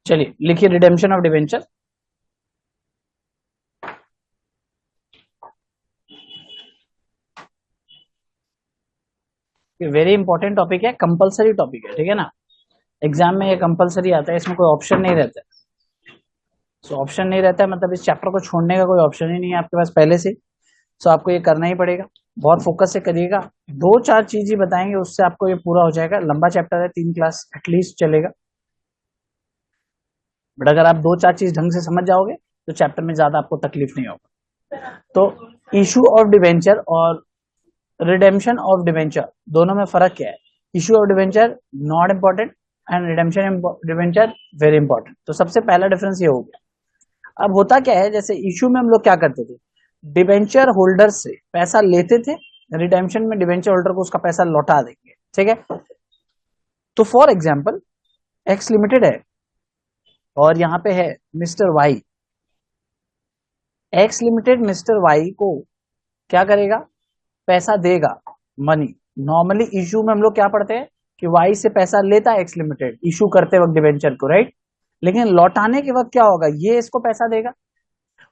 चलिए लिखिए redemption of debenture. Very important topic है, कंपलसरी टॉपिक है, ठीक है ना। एग्जाम में ये कंपलसरी आता है, इसमें कोई ऑप्शन नहीं रहता है। सो ऑप्शन नहीं रहता है मतलब इस चैप्टर को छोड़ने का कोई ऑप्शन ही नहीं है आपके पास पहले से। सो आपको ये करना ही पड़ेगा, बहुत फोकस से करिएगा। दो चार चीज ही बताएंगे उससे आपको ये पूरा हो जाएगा। लंबा चैप्टर है, 3 क्लास एटलीस्ट चलेगा, बट अगर आप दो चार चीज ढंग से समझ जाओगे तो चैप्टर में ज्यादा आपको तकलीफ नहीं होगा। तो इशू ऑफ डिवेंचर और रिडेम्पशन ऑफ डिवेंचर दोनों में फर्क क्या है? Issue of debenture not important and redemption debenture very important. तो सबसे पहला डिफरेंस ये हो गया। अब होता क्या है, जैसे इशू में हम लोग क्या करते थे, डिवेंचर होल्डर से पैसा लेते थे, रिडेम्पशन में डिवेंचर होल्डर को उसका पैसा लौटा देंगे, ठीक है। तो फॉर एग्जाम्पल एक्स लिमिटेड है और यहां पे है mister Y. X limited mister Y को क्या करेगा, पैसा देगा, मनी। नॉर्मली इशू में हम लोग क्या पढ़ते हैं कि वाई से पैसा लेता है एक्स लिमिटेड इशू करते वक्त डिवेंचर को, राइट। लेकिन लौटाने के वक्त क्या होगा, ये इसको पैसा देगा।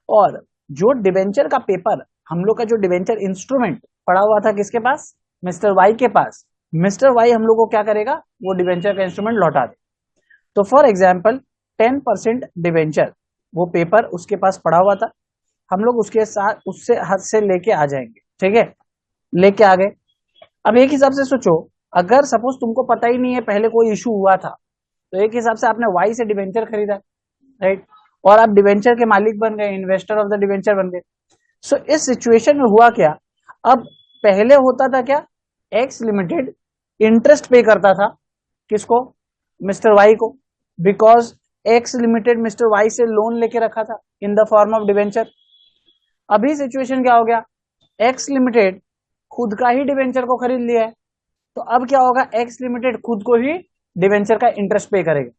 और जो डिवेंचर का पेपर, हम लोग का जो डिवेंचर इंस्ट्रूमेंट पड़ा हुआ था किसके पास, मिस्टर वाई के पास। मिस्टर वाई हम लोग को क्या करेगा, वो डिवेंचर का इंस्ट्रूमेंट लौटा दे। तो फॉर एग्जाम्पल 10% डिवेंचर, वो पेपर उसके पास पड़ा हुआ था, हम लोग उसके साथ उससे हद से लेके आ जाएंगे, ठीक है। लेके आ गए। अब एक हिसाब से सोचो, अगर सपोज तुमको पता ही नहीं है पहले कोई इशू हुआ था, तो एक हिसाब से आपने वाई से डिवेंचर खरीदा, राइट, और आप डिवेंचर के मालिक बन गए, इन्वेस्टर ऑफ द डिवेंचर बन गए। सो इस सिचुएशन में हुआ क्या, अब पहले होता था क्या, एक्स लिमिटेड इंटरेस्ट पे करता था किसको, मिस्टर वाई को, because X limited mister Y से लोन लेके रखा था in the form of debenture. अभी सिचुएशन क्या हो गया, एक्स लिमिटेड खुद का ही डिवेंचर को खरीद लिया है, तो अब क्या होगा, एक्स लिमिटेड खुद को ही डिवेंचर का इंटरेस्ट पे करेगा।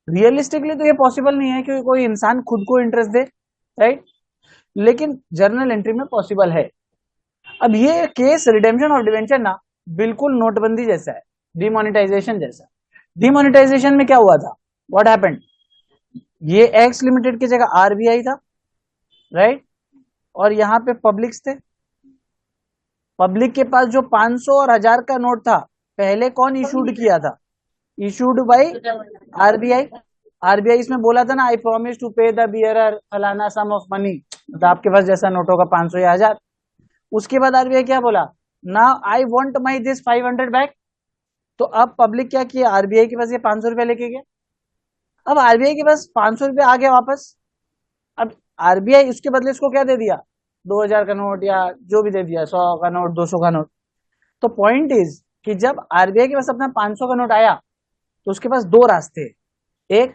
रियलिस्टिकली तो ये पॉसिबल नहीं है कि कोई इंसान खुद को इंटरेस्ट दे, राइट, लेकिन जर्नल एंट्री में पॉसिबल है। अब ये केस रिडेम्पशन और डिवेंचर ना बिल्कुल नोटबंदी जैसा है, डिमोनेटाइजेशन जैसा। डिमोनेटाइजेशन में क्या हुआ था, व्हाट हैपेंड, ये एक्स लिमिटेड की जगह आरबीआई था, राइट, और यहां पे पब्लिक्स थे। पब्लिक के पास जो 500 और 1000 का नोट था, पहले कौन इशूड किया था, इशूड बाई आरबीआई। आरबीआई इसमें बोला था ना, आई प्रॉमिस टू पे द बियरर फलाना सम ऑफ मनी, मतलब आपके पास जैसा नोट होगा 500 या 1000। उसके बाद आरबीआई क्या बोला, now I want my this 500 back. तो अब पब्लिक क्या किया, आरबीआई के पास ये 500 रुपया लेके गया। अब आरबीआई के पास 500 रुपया आ गया वापस। अब आरबीआई उसके बदले इसको क्या दे दिया, 2000 का नोट या जो भी दे दिया, 100 का नोट, 200 का नोट। तो पॉइंट इज कि जब आरबीआई के पास अपना 500 का नोट आया, तो उसके पास दो रास्ते, एक,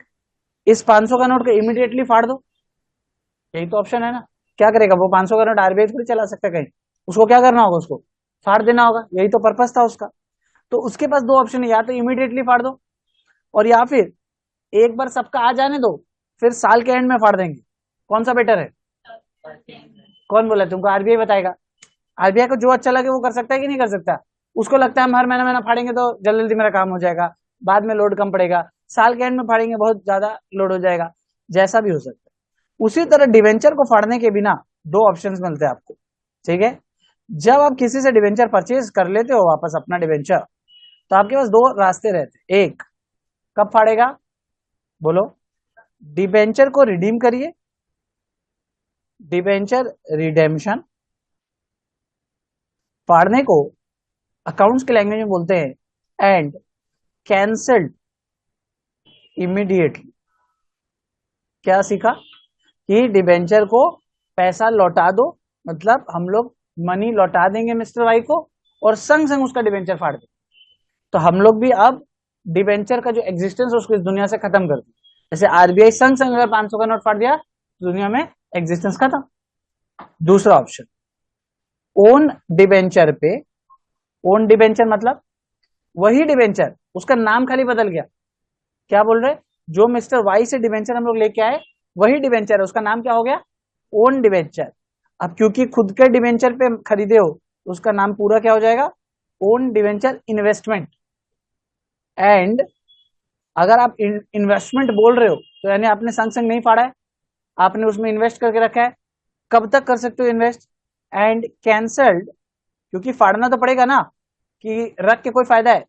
इस 500 का नोट को इमीडिएटली फाड़ दो, यही तो ऑप्शन है ना। क्या करेगा वो, 500 का नोट आरबीआई थोड़ी चला सकता है कहीं, उसको क्या करना होगा, उसको फाड़ देना होगा, यही तो पर्पस था उसका। तो उसके पास दो ऑप्शन है, या तो इमीडिएटली फाड़ दो, और या फिर एक बार सबका आ जाने दो, फिर साल के एंड में फाड़ देंगे। कौन सा बेटर है, कौन बोला तुमको, आरबीआई बताएगा। आरबीआई को जो अच्छा लगे वो कर सकता है कि नहीं कर सकता। उसको लगता है हम हर महीना महीना फाड़ेंगे तो जल्दी जल्दी मेरा काम हो जाएगा, बाद में लोड कम पड़ेगा, साल के एंड में फाड़ेंगे बहुत ज्यादा लोड हो जाएगा, जैसा भी हो सकता है। उसी तरह डिवेंचर को फाड़ने के बिना दो ऑप्शंस मिलते हैं आपको, ठीक है। जब आप किसी से डिवेंचर परचेज कर लेते हो वापस अपना डिवेंचर, तो आपके पास दो रास्ते रहते हैं। एक, कब फाड़ेगा, बोलो, डिवेंचर को रिडीम करिए, डिवेंचर रिडेम्पशन। फाड़ने को अकाउंट्स के लैंग्वेज में बोलते हैं एंड कैंसल्ड इमीडिएटली। क्या सीखा कि डिबेंचर को पैसा लौटा दो, मतलब हम लोग मनी लौटा देंगे मिस्टर वाई को, और संग संग उसका डिबेंचर फाड़ देंगे। तो हम लोग भी अब डिबेंचर का जो एग्जिस्टेंस है उसको इस दुनिया से खत्म कर दें। जैसे आरबीआई संग संग अगर 500 का नोट फाड़ दिया, तो दुनिया में एग्जिस्टेंस खत्म। दूसरा ऑप्शन, ओन डिबेंचर पे, ओन डिबेंचर मतलब वही डिबेंचर, उसका नाम खाली बदल गया। क्या बोल रहे, जो मिस्टर वाई से डिवेंचर हम लोग लेके आए वही डिवेंचर है, उसका नाम क्या हो गया, ओन डिवेंचर। अब क्योंकि खुद के डिवेंचर पे खरीदे हो, तो उसका नाम पूरा क्या हो जाएगा, ओन डिवेंचर इन्वेस्टमेंट। एंड अगर आप इन्वेस्टमेंट बोल रहे हो तो यानी आपने संग संग नहीं फाड़ा है, आपने उसमें इन्वेस्ट करके रखा है। कब तक कर सकते हो इन्वेस्ट? एंड कैंसल्ड, क्योंकि फाड़ना तो पड़ेगा ना, कि रख के कोई फायदा है?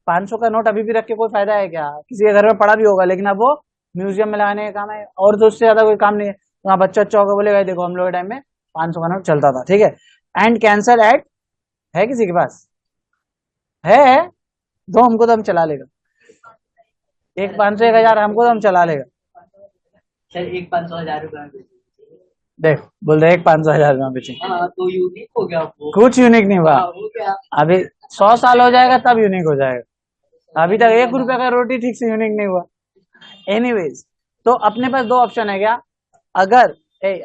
500 का नोट अभी भी रख के कोई फायदा है क्या? किसी के घर में पड़ा भी होगा, लेकिन अब वो म्यूजियम में लगाने का काम है, और तो उससे ज्यादा कोई काम नहीं है। तो वहाँ बच्चा अच्छा होगा, बोलेगा देखो हम लोग के टाइम में 500 का नोट चलता था, ठीक है। एंड कैंसल एट, है किसी के पास? है? दो हमको तो हम चला लेगा। एक 500 1,000 हमको तो हम चला लेगा। सर एक 500,000 रुपए में देख बोल रहे एक 500,000 में बेचेंगे। हाँ तो यूनिक हो गया वो। कुछ यूनिक नहीं हुआ, हो गया। अभी 100 साल हो जाएगा तब यूनिक हो जाएगा। अभी तक 1 रुपए का रोटी ठीक से यूनिक नहीं हुआ। एनीवेज, तो अपने पास दो ऑप्शन है क्या? अगर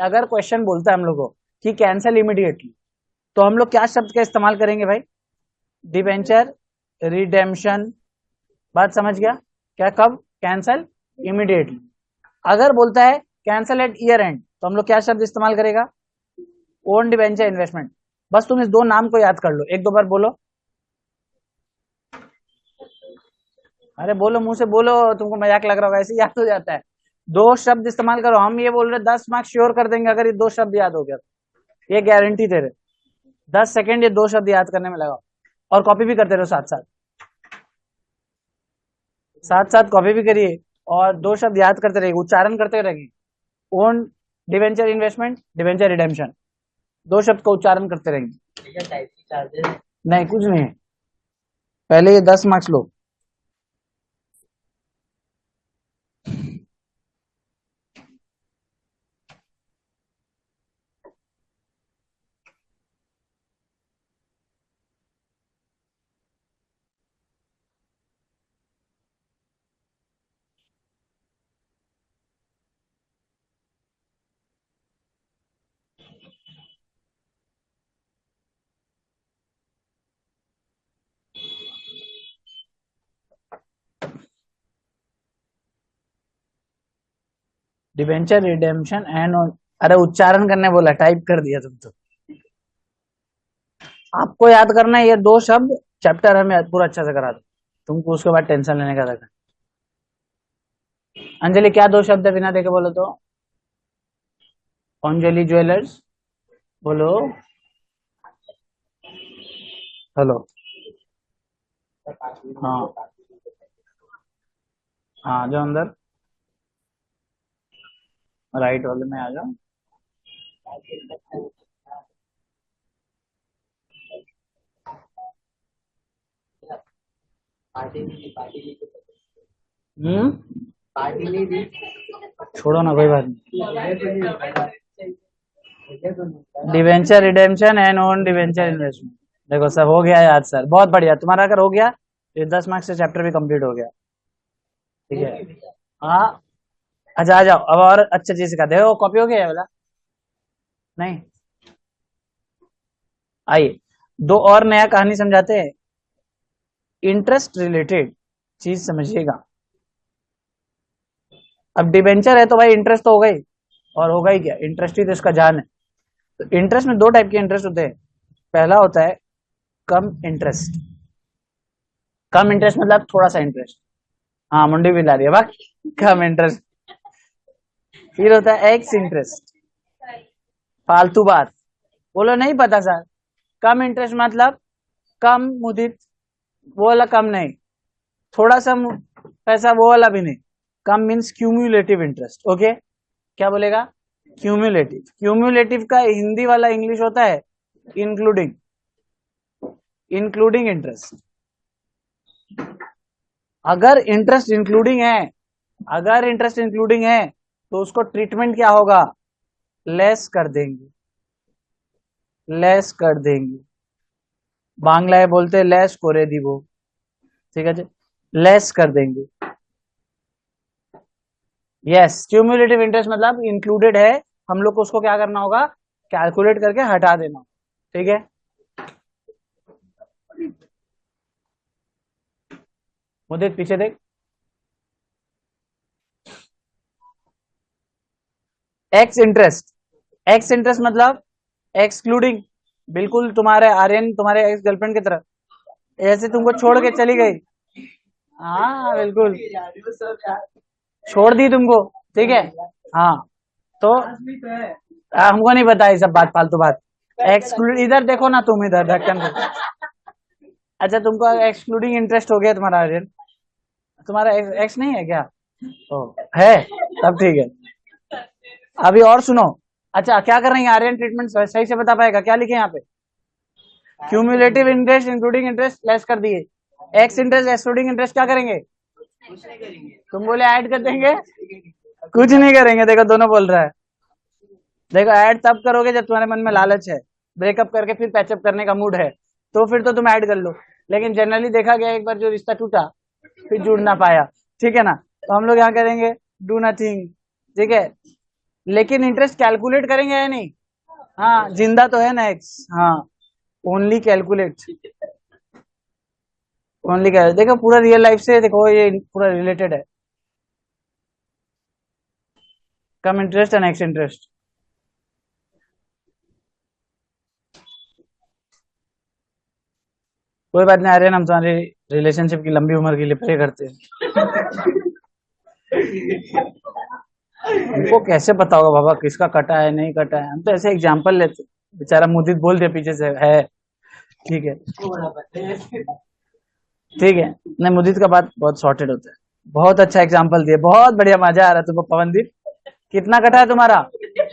अगर क्वेश्चन बोलता है हम लोग को कि कैंसिल इमीडिएटली, तो हम लोग क्या शब्द का इस्तेमाल करेंगे भाई? Debenture redemption. बात समझ गया क्या? कब? Cancel immediately. अगर बोलता है कैंसिल एट ईयर एंड, तो हम लोग क्या शब्द इस्तेमाल करेगा? Own debenture investment. बस तुम इस दो नाम को याद कर लो, एक दो बार बोलो। अरे बोलो, मुंह से बोलो, तुमको मजाक लग रहा होगा, ऐसे याद हो जाता है। दो शब्द इस्तेमाल करो। हम ये बोल रहे 10 मार्क्स श्योर कर देंगे अगर ये दो शब्द याद हो गया तो। ये गारंटी दे रहे। 10 सेकेंड ये दो शब्द याद करने में लगाओ, और कॉपी भी करते रहो साथ साथ। साथ साथ कॉपी भी करिए और दो शब्द याद करते रहिए, उच्चारण करते रहिए। Own debenture investment, debenture redemption, दो शब्द का उच्चारण करते रहेंगे। नहीं कुछ नहीं है, पहले ये 10 marks low. Debenture redemption and, अरे उच्चारण करने बोला, टाइप कर दिया तुम तो। आपको याद करना है ये दो शब्द, चैप्टर हमें पूरा अच्छा से करा दो, तुमको उसके बाद टेंशन लेने का रहता। अंजलि क्या दो शब्द है बिना देखे बोलो तो? अंजलि ज्वेलर्स, बोलो। हेलो। हाँ हाँ, जो अंदर राइट वाले में आ जाओ। हम्म, छोड़ो ना, कोई बात नहीं। Debenture redemption and own debenture investment. देखो सर हो गया याद सर, बहुत बढ़िया। तुम्हारा अगर हो गया तो 10 मार्क्स से चैप्टर भी कंप्लीट हो गया, ठीक है। हाँ, अच्छा आ जाओ अब, और अच्छी चीज सिखा दे। कॉपी हो गया ये वाला? नहीं, आइए दो और नया कहानी समझाते हैं। इंटरेस्ट रिलेटेड चीज समझिएगा। अब डिबेंचर है तो भाई इंटरेस्ट तो होगा ही, और होगा ही क्या, इंटरेस्ट ही तो इसका जान है। तो इंटरेस्ट में दो टाइप के इंटरेस्ट होते हैं। पहला होता है कम इंटरेस्ट। कम इंटरेस्ट मतलब थोड़ा सा इंटरेस्ट। हाँ मुंडी भी ला रही है वाह, कम इंटरेस्ट। फिर होता है एक्स इंटरेस्ट। फालतू बात बोलो, नहीं पता सर। कम इंटरेस्ट मतलब कम मुदित, वो वाला कम नहीं, थोड़ा सा पैसा वो वाला भी नहीं। Come means cumulative interest. Okay, क्या बोलेगा? क्यूम्युलेटिव। क्यूम्युलेटिव का हिंदी वाला इंग्लिश होता है इंक्लूडिंग। Including interest. अगर इंटरेस्ट इंक्लूडिंग है, अगर इंटरेस्ट इंक्लूडिंग है तो उसको ट्रीटमेंट क्या होगा? लेस कर देंगे, लेस कर देंगे। बांग्लाয় बोलते लेस করে দিব, ঠিক আছে, लेस कर देंगे। यस, क्यूमुलेटिव इंटरेस्ट मतलब इंक्लूडेड है, हम लोग को उसको क्या करना होगा? कैलकुलेट करके हटा देना, ठीक है। वो देख पीछे देख, एक्स इंटरेस्ट। एक्स इंटरेस्ट मतलब एक्सक्लूडिंग, बिल्कुल तुम्हारे आर्यन तुम्हारे एक्स गर्लफ्रेंड की तरह, ऐसे तुमको छोड़ के चली गई, हाँ बिल्कुल, सब यार। छोड़ दी तुमको, ठीक है। हाँ तो भी तो है। हमको नहीं पता ये सब बात, फालतू बात। एक्सक्लूड, इधर देखो ना, तुम इधर ढक्कन को। अच्छा तुमको एक्सक्लूडिंग इंटरेस्ट हो गया तुम्हारा आर्यन? तुम्हारा एक्स नहीं है क्या? ओ, है, तब ठीक है। अभी और सुनो। अच्छा क्या कर रही है आर्यन? ट्रीटमेंट सही से बता पाएगा? क्या लिखे यहाँ पे? Cumulative interest including interest less कर दिए, एक्स इंटरेस्ट एक्सक्लूडिंग इंटरेस्ट क्या करेंगे? कुछ नहीं करेंगे। तुम बोले ऐड कर देंगे, कुछ नहीं करेंगे। देखो दोनों बोल रहा है। देखो ऐड तब करोगे जब तुम्हारे मन में लालच है, ब्रेकअप करके फिर पैचअप करने का मूड है, तो फिर तो तुम ऐड कर लो। लेकिन जनरली देखा गया एक बार जो रिश्ता टूटा फिर जुड़ ना पाया, ठीक है ना? तो हम लोग यहाँ करेंगे डू नथिंग, ठीक है। लेकिन इंटरेस्ट कैलकुलेट करेंगे या नहीं? हाँ जिंदा तो है ना एक्स, हाँ। Only calculate, only calculate. देखो पूरा रियल लाइफ से देखो ये पूरा रिलेटेड है। कम इंटरेस्ट एंड एक्स इंटरेस्ट। कोई बात नहीं आर्यन, हम तुम्हारी रिलेशनशिप की लंबी उम्र के लिए प्रे करते हैं। हमको कैसे पता होगा बाबा किसका कटा है नहीं कटा है? हम तो ऐसे एग्जांपल लेते। बेचारा मुदित बोल दिया पीछे से है, ठीक है, ठीक है। नहीं मुदित का बात बहुत सॉर्टेड होता है। बहुत अच्छा एग्जांपल दिए, बहुत बढ़िया, मजा आ रहा है तुमको। पवनदीप कितना कटा है तुम्हारा?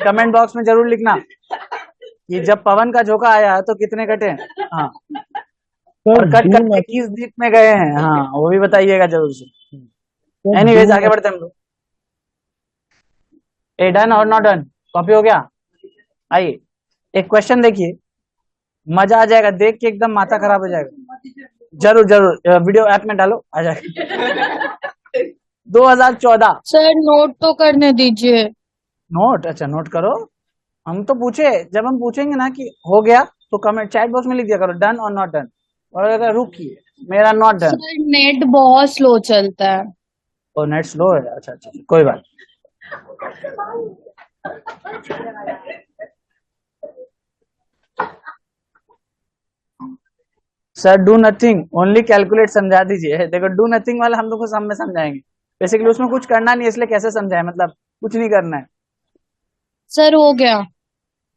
कमेंट बॉक्स में जरूर लिखना कि जब पवन का झोंका आया तो कितने कटे हैं। हाँ, और कट करके किस दिख में गए हैं, हाँ वो भी बताइएगा जरूर से। एनीवेज आगे बढ़ते हैं हम लोग। ए डन और नॉट डन? कॉपी हो गया? आइए एक क्वेश्चन देखिए, मजा आ जाएगा देख के, एकदम माथा खराब हो जाएगा। जरूर जरूर वीडियो ऐप में डालो, आ जाएगा। 2014। सर नोट तो करने दीजिए। नोट? अच्छा नोट करो। हम तो पूछे, जब हम पूछेंगे ना कि हो गया तो कमेंट चैट बॉक्स में लिख दिया करो डन और नॉट डन, और अगर रुकिए मेरा नॉट डन। सर नेट बहुत स्लो चलता है। और नेट स्लो है? अच्छा अच्छा कोई बात। Sir do nothing only calculate समझा दीजिए। देखो डू नथिंग वाला हम लोग को सामने समझाएंगे, बेसिकली उसमें कुछ करना नहीं है, इसलिए कैसे समझाए, मतलब कुछ नहीं करना है। सर हो गया।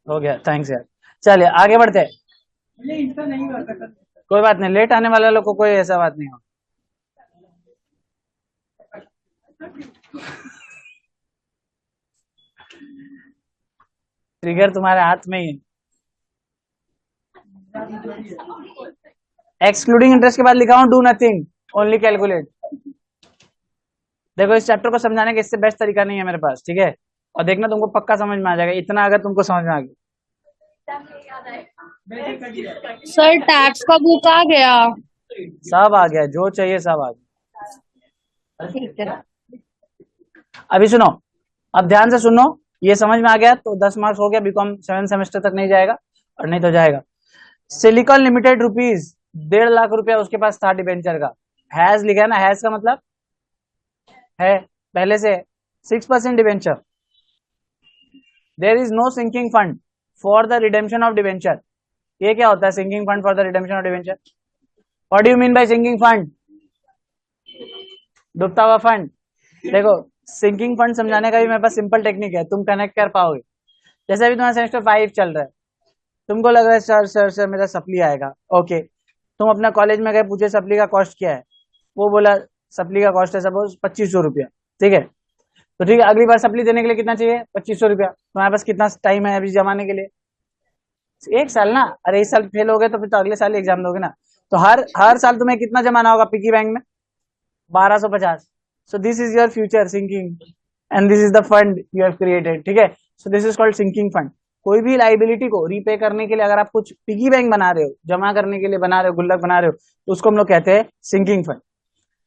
हो गया, थैंक्स यार। चलिए आगे बढ़ते हैं। कोई बात नहीं, लेट आने वाले लोग को कोई ऐसा बात नहीं हो। ट्रिगर तुम्हारे हाथ में ही है। एक्सक्लूडिंग इंटरेस्ट के बाद लिखा हूं डू नथिंग ओनली कैलकुलेट। देखो इस चैप्टर को समझाने का इससे बेस्ट तरीका नहीं है मेरे पास, ठीक है। और देखना तुमको पक्का समझ में आ जाएगा, इतना अगर तुमको समझ में आ गया। सर टैक्स का बुक आ गया? सब आ गया, जो चाहिए सब आ गया। ठीक है। अभी सुनो, अब ध्यान से सुनो, ये समझ में आ गया तो 10 मार्क्स हो गया। बीकॉम 7 सेमेस्टर तक नहीं जाएगा, और नहीं तो जाएगा। सिलिकॉन लिमिटेड रुपीज 1.5 लाख रुपया उसके पास था डिबेंचर का। हैज लिखा है ना, हैज का मतलब है पहले से 6% debenture. There is no sinking fund for the redemption of debenture. ये क्या होता है sinking fund for the redemption of debenture? What do you mean by sinking fund? डूबता हुआ फंड। देखो सिंकिंग फंड समझाने का भी मेरे पास सिंपल टेक्निक है, तुम कनेक्ट कर पाओगे। जैसे अभी तुम्हारा सेमेस्टर 5 चल रहा है, तुमको लग रहा है सर सर सर मेरा सप्ली आएगा, ओके। तुम अपना कॉलेज में गए, पूछे सप्ली का कॉस्ट क्या है, वो बोला सप्ली का कॉस्ट है सपोज 2500 रुपया, ठीक है। तो ठीक है, अगली बार सप्ली देने के लिए कितना चाहिए? 2500 रुपया। तुम्हारे पास कितना टाइम है अभी जमाने के लिए? 1 साल ना। अरे इस साल फेल हो गए तो फिर तो अगले साल एग्जाम दोगे ना। तो हर साल तुम्हें कितना जमाना होगा पिगी बैंक में? 1250। So this is your future sinking, and this is the fund you have created, ठीक है। So this is called sinking fund. कोई भी लाइबिलिटी को रीपे करने के लिए अगर आप कुछ पिगी बैंक बना रहे हो, जमा करने के लिए बना रहे हो, गुल्लक बना रहे हो, तो उसको हम लोग कहते हैं सिंकिंग फंड।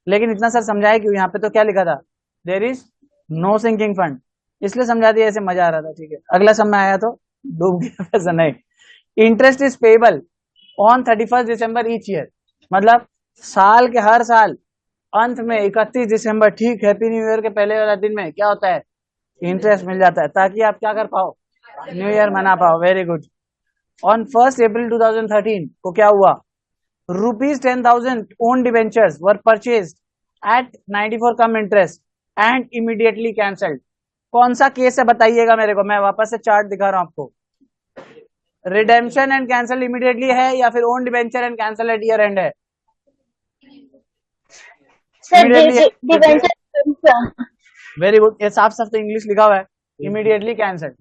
लेकिन इतना सर समझाए क्यों? यहाँ पे तो क्या लिखा था? There is no sinking fund, इसलिए समझा दिया, ऐसे मजा आ रहा था, ठीक है। अगला समय आया तो डूब गया पैसा। नहीं, interest is payable on 31 December each year, मतलब साल के हर साल अंत में 31 दिसंबर, ठीक हैप्पी न्यू ईयर के पहले वाला दिन में क्या होता है? इंटरेस्ट मिल जाता है, ताकि आप क्या कर पाओ? न्यू ईयर मना पाओ। Very good. ऑन 1 अप्रैल 2013 को क्या हुआ? ₹10,000 own debentures were purchased at 94 cum interest and immediately cancelled. कौन सा केस है बताइएगा मेरे को, मैं वापस से चार्ट दिखा रहा हूं आपको। रिडेम्पशन एंड कैंसल इमीडिएटली है या फिर own debenture and cancel at year end है? वेरी गुड, ये साफ साफ तो इंग्लिश लिखा हुआ है, इमीडिएटली कैंसल।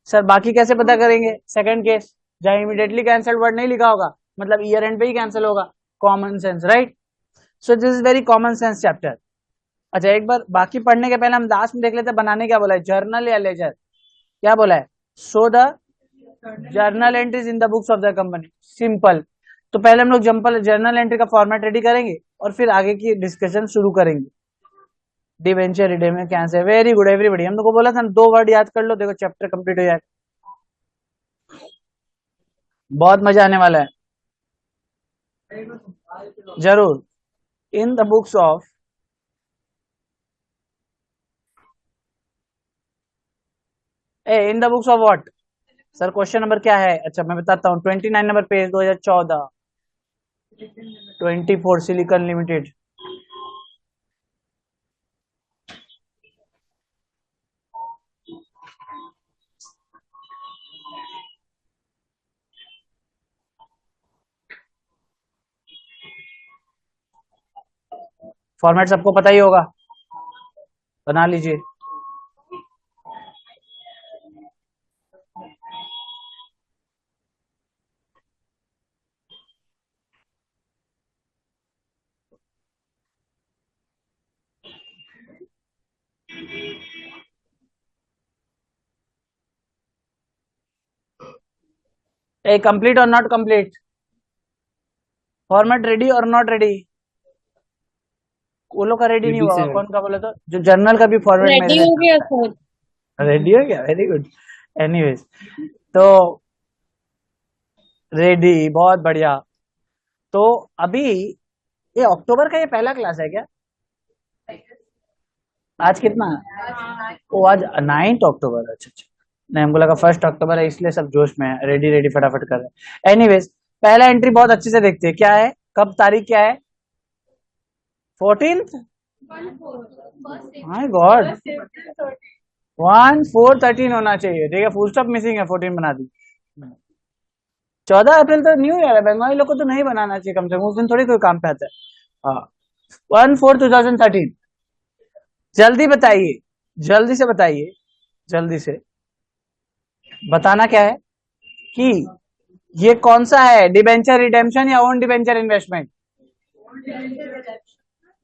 सर बाकी कैसे पता करेंगे? सेकंड केस जहां इमीडिएटली कैंसल वर्ड नहीं लिखा होगा, मतलब ईयर एंड पे ही कैंसिल होगा। Common sense, right? So this is very common sense chapter. अच्छा एक बार बाकी पढ़ने के पहले हम लास्ट में देख लेते हैं बनाने क्या बोला है, जर्नल या लेजर। क्या बोला है? So the journal entries in the books of the company. Simple. तो पहले हम लोग जर्नल एंट्री का फॉर्मेट रेडी करेंगे और फिर आगे की डिस्कशन शुरू करेंगे। Debenture, redemption, cancel. Very good everybody. हम लोग को बोला था 2 वर्ड याद कर लो, देखो चैप्टर कंप्लीट हो जाएगा। बहुत मजा आने वाला है जरूर। In the books of in the books of what? Sir question number क्या है? अच्छा मैं बताता हूँ, 29 number page 2014, 24 silicon limited. Format सबको पता ही होगा, बना लीजिए। ए कंप्लीट और नॉट कंप्लीट? फॉर्मेट रेडी और नॉट रेडी? वो लोग का रेडी नहीं हुआ, कौन का बोला? तो जो जर्नल का भी फॉर्मेट रेडी हो गया सर। रेडी हो गया, वेरी गुड। एनीवेज तो रेडी, बहुत बढ़िया। तो अभी ये अक्टूबर का ये पहला क्लास है क्या? आज कितना? वो आज 9 अक्टूबर। अच्छा अच्छा, नहीं हमको लगा 1 अक्टूबर है इसलिए सब जोश में है, रेडी रेडी फटाफट कर रहे हैं। एनीवेज पहला एंट्री बहुत अच्छे से देखते हैं, क्या है, कब, तारीख क्या है? 14th। माय गॉड, 1/4/13 होना चाहिए, ठीक है, फुल स्टॉप मिसिंग है, 14 बना दी। 14 अप्रैल तो न्यू ईयर है, बंगाली लोग को तो नहीं बनाना चाहिए, कम से कम उस दिन थोड़ी कोई काम पे आता है। हाँ 1/4/2013। जल्दी बताइए, जल्दी से बताइए, जल्दी से बताना क्या है कि ये कौन सा है, डिबेंचर रिडेम्पशन या own debenture investment?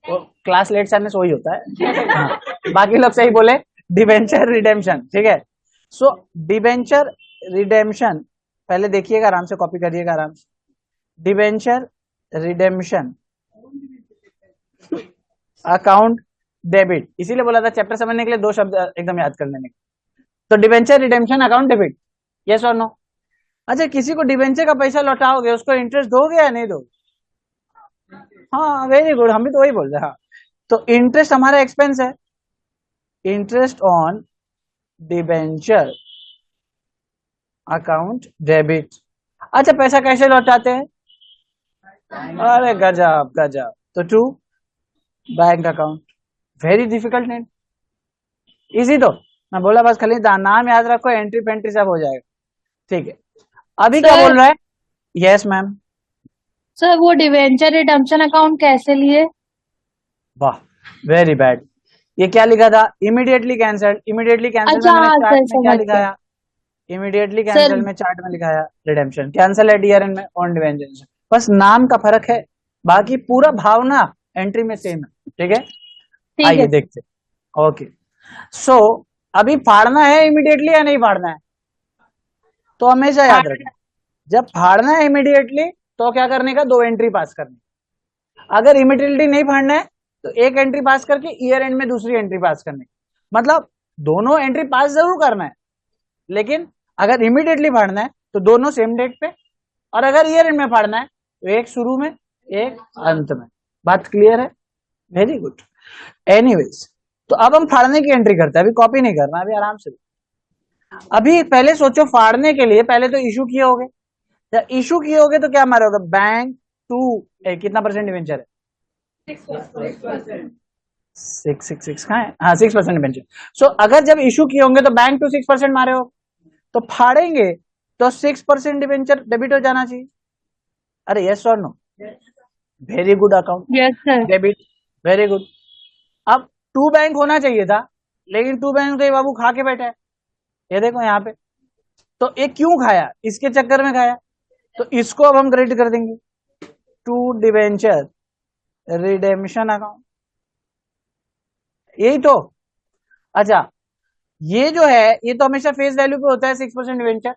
Class late से आने से वही होता है। हाँ, बाकी लोग सही बोले, डिबेंचर रिडेम्पशन, ठीक है। सो डिबेंचर रिडेम्पशन पहले देखिएगा, आराम से कॉपी करिएगा आराम से। डिबेंचर रिडेम्पशन अकाउंट डेबिट, इसीलिए बोला था चैप्टर समझने के लिए 2 शब्द एकदम याद कर लेने। तो debenture redemption account debit, yes और नो? अच्छा किसी को डिबेंचर का पैसा लौटाओगे, उसको इंटरेस्ट दोगे या नहीं दोगे? हाँ वेरी गुड, हम भी तो वही बोल रहे हैं। हाँ तो इंटरेस्ट हमारा एक्सपेंस है, interest on debenture account debit. अच्छा पैसा कैसे लौटाते हैं? अरे गजब गजब, तो to bank account. Very difficult नहीं, इजी। तो मैं बोला बस खाली नाम याद रखो, एंट्री पेंट्री सब हो जाएगा, ठीक है। अभी क्या बोल रहा है? Yes ma'am. सर वो डिवेंचर रिडम्पशन अकाउंट कैसे लिए? वाह वेरी बैड, ये क्या लिखा था? Immediately cancel. इमीडिएटली कैंसल अच्छा में हाँ मैंने चार्ट सर में क्या समझ गए लिखाया? Immediately sir. कैंसल में चार्ट में लिखाया redemption, cancel at year end में ऑन डिवेंचर। बस नाम का फर्क है, बाकी पूरा भावना एंट्री में सेम है, ठीक है। ठीक आइए है देखते, ओके। सो अभी फाड़ना है इमीडिएटली या नहीं फाड़ना है? तो हमेशा याद रखना, जब फाड़ना है इमीडिएटली तो क्या करने का? 2 एंट्री पास करनी। अगर इमीडिएटली नहीं फाड़ना है तो 1 एंट्री पास करके ईयर एंड में दूसरी एंट्री पास करनी। मतलब दोनों एंट्री पास जरूर करना है, लेकिन अगर इमीडिएटली फाड़ना है तो दोनों सेम डेट पे, और अगर ईयर एंड में फाड़ना है तो एक शुरू में एक अंत में। बात क्लियर है? Very good. एनीवेज तो अब हम फाड़ने की एंट्री करते हैं, अभी कॉपी नहीं करना, अभी आराम से। अभी पहले सोचो, फाड़ने के लिए पहले तो इशू किए होगे, जब इशू किए होगे तो क्या मारा होगा? बैंक टू कितना % डिवेंचर है? 666 कहाँ है, हाँ 6% डिबेंचर। सो अगर जब इशू किए होंगे तो बैंक टू 6% मारे हो, तो फाड़ेंगे तो 6% डिबेंचर डेबिट हो जाना चाहिए। अरे यस और no? Very good account, yes sir. Debit, very good. अब टू बैंक होना चाहिए था, लेकिन टू बैंक तो ये बाबू खा के बैठा है, ये देखो यहाँ पे। तो ये क्यों खाया, इसके चक्कर में खाया, तो इसको अब हम क्रेडिट कर देंगे टू डिबेंचर रिडेम्पशन अकाउंट, यही तो। अच्छा, ये जो है ये तो हमेशा फेस वैल्यू पे होता है, 6% डिवेंचर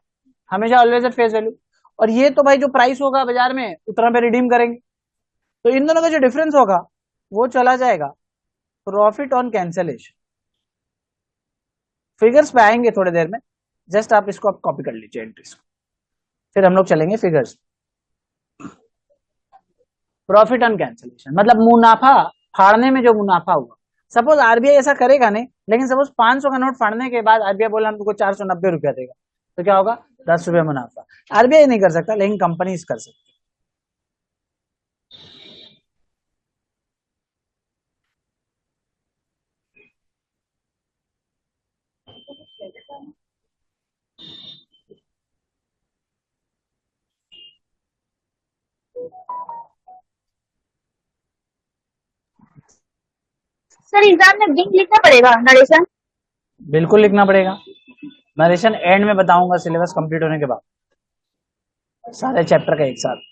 हमेशा ऑलवेज एट फेस वैल्यू। और ये तो भाई जो प्राइस होगा बाजार में उतना पे रिडीम करेंगे, तो इन दोनों का जो डिफरेंस होगा वो चला जाएगा प्रॉफिट ऑन कैंसलेशन। फिगर्स पे आएंगे थोड़ी देर में, जस्ट आप इसको आप कॉपी कर लीजिए एंट्रीज को, फिर हम लोग चलेंगे फिगर्स। प्रॉफिट ऑन कैंसलेशन मतलब मुनाफा फाड़ने में जो मुनाफा हुआ। सपोज आरबीआई ऐसा करेगा नहीं, लेकिन सपोज 500 का नोट फाड़ने के बाद आरबीआई बोला हम तुमको 490 रुपया देगा, तो क्या होगा, 10 रुपया मुनाफा। आरबीआई नहीं कर सकता, लेकिन कंपनीज कर सकती। सर एग्जाम में बिंग लिखना पड़ेगा नरेशन? बिल्कुल लिखना पड़ेगा, नरेशन एंड में बताऊंगा सिलेबस कंप्लीट होने के बाद, सारे चैप्टर का एक साथ।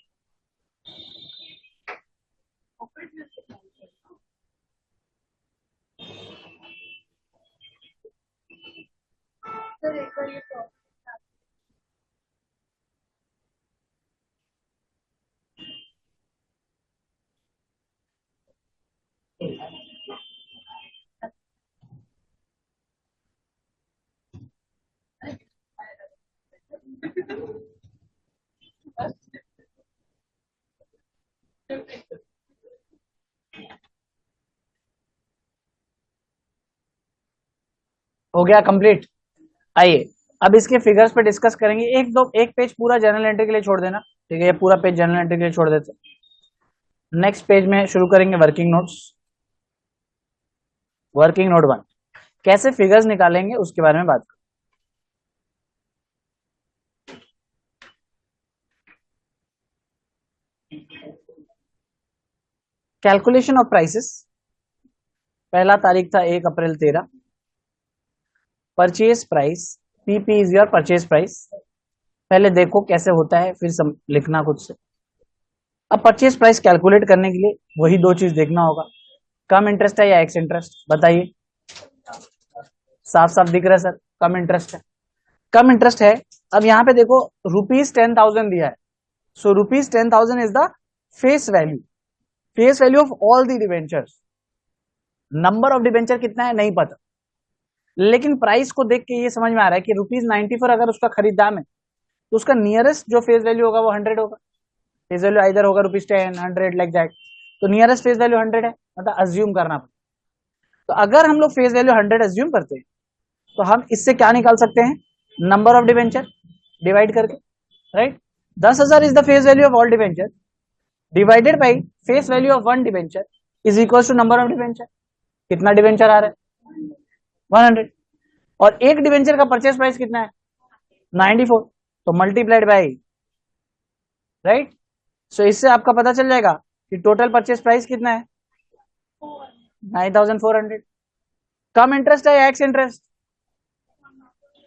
हो गया कंप्लीट। आइए अब इसके फिगर्स पे डिस्कस करेंगे। एक पेज पूरा जर्नल एंट्री के लिए छोड़ देना, ठीक है, ये पूरा पेज जर्नल एंट्री के लिए छोड़ देते। नेक्स्ट पेज में शुरू करेंगे वर्किंग नोट्स। वर्किंग नोट 1 कैसे फिगर्स निकालेंगे उसके बारे में बात करें। कैलकुलेशन ऑफ प्राइसेस, पहला तारीख था 1 अप्रैल 13। Purchase price, PP is your purchase price. पहले देखो कैसे होता है, फिर लिखना खुद से। अब परचेज प्राइस कैलकुलेट करने के लिए वही दो चीज देखना होगा, कम इंटरेस्ट है या एक्स इंटरेस्ट, बताइए। साफ साफ दिख रहा है सर, कम इंटरेस्ट है, कम इंटरेस्ट है। अब यहाँ पे देखो ₹10,000 दिया है, सो ₹10,000 is the face value, face value of all the debentures. Number of debenture कितना है नहीं पता, लेकिन प्राइस को देख के ये समझ में आ रहा है कि ₹94 अगर उसका खरीद दाम है, तो उसका नियरेस्ट जो फेस वैल्यू होगा वो 100 होगा। फेस वैल्यू इधर होगा ₹10, 100 लाइक दैट, तो नियरेस्ट फेस वैल्यू 100 है, मतलब अज्यूम करना पड़ेगा। तो अगर हम लोग फेस वैल्यू 100 अज्यूम करते हैं, तो हम इससे क्या निकाल सकते हैं, नंबर ऑफ डिवेंचर डिवाइड करके, right. 10,000 is the face value of all debenture divided by face value of one debenture is equal to number of debenture. कितना डिवेंचर आ रहा है, 100, और एक डिवेंचर का परचेस प्राइस कितना है, 94, तो मल्टीप्लाइड बाई, राइट। सो इससे आपका पता चल जाएगा कि टोटल परचेस प्राइस कितना है, 9,400। कम इंटरेस्ट है या एक्स इंटरेस्ट,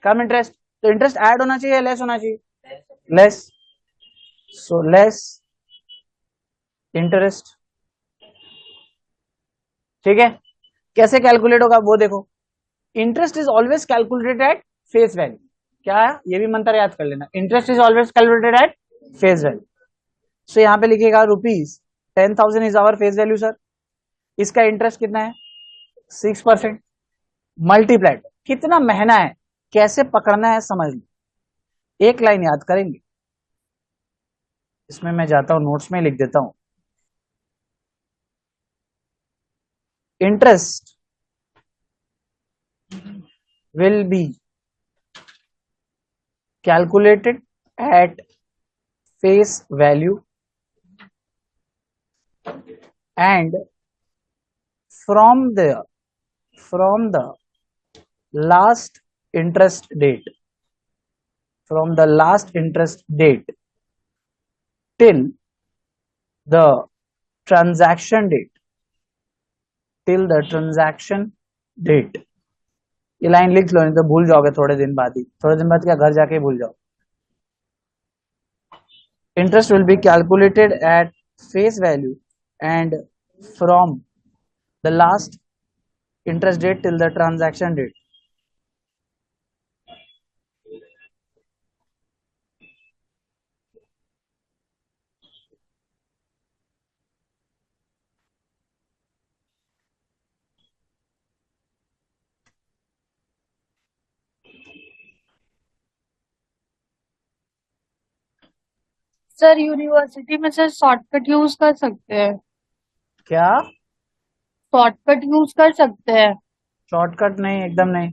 कम इंटरेस्ट, तो इंटरेस्ट ऐड होना चाहिए या लेस होना चाहिए, लेस, सो लेस इंटरेस्ट, ठीक है। कैसे कैलकुलेट होगा वो देखो, interest is always calculated at face value. क्या है, ये भी मंत्र याद कर लेना, interest is always calculated at face value. So यहां पे लिखिएगा ₹10,000 is our face value sir, इसका इंटरेस्ट कितना है 6%, मल्टीप्लाइड, कितना महीना है, कैसे पकड़ना है समझ लो, एक लाइन याद करेंगे। इसमें मैं जाता हूं नोट्स में लिख देता हूं, interest will be calculated at face value and from the last interest date, from the last interest date till the transaction date, till the transaction date. ये लाइन लिख लो, नहीं तो भूल जाओगे थोड़े दिन बाद ही। थोड़े दिन बाद क्या, घर जाके भूल जाओ। Interest will be calculated at face value and from the last interest date till the transaction date. Sir university में सर शॉर्टकट यूज कर सकते हैं? क्या शॉर्टकट यूज कर सकते हैं? शॉर्टकट नहीं, एकदम नहीं।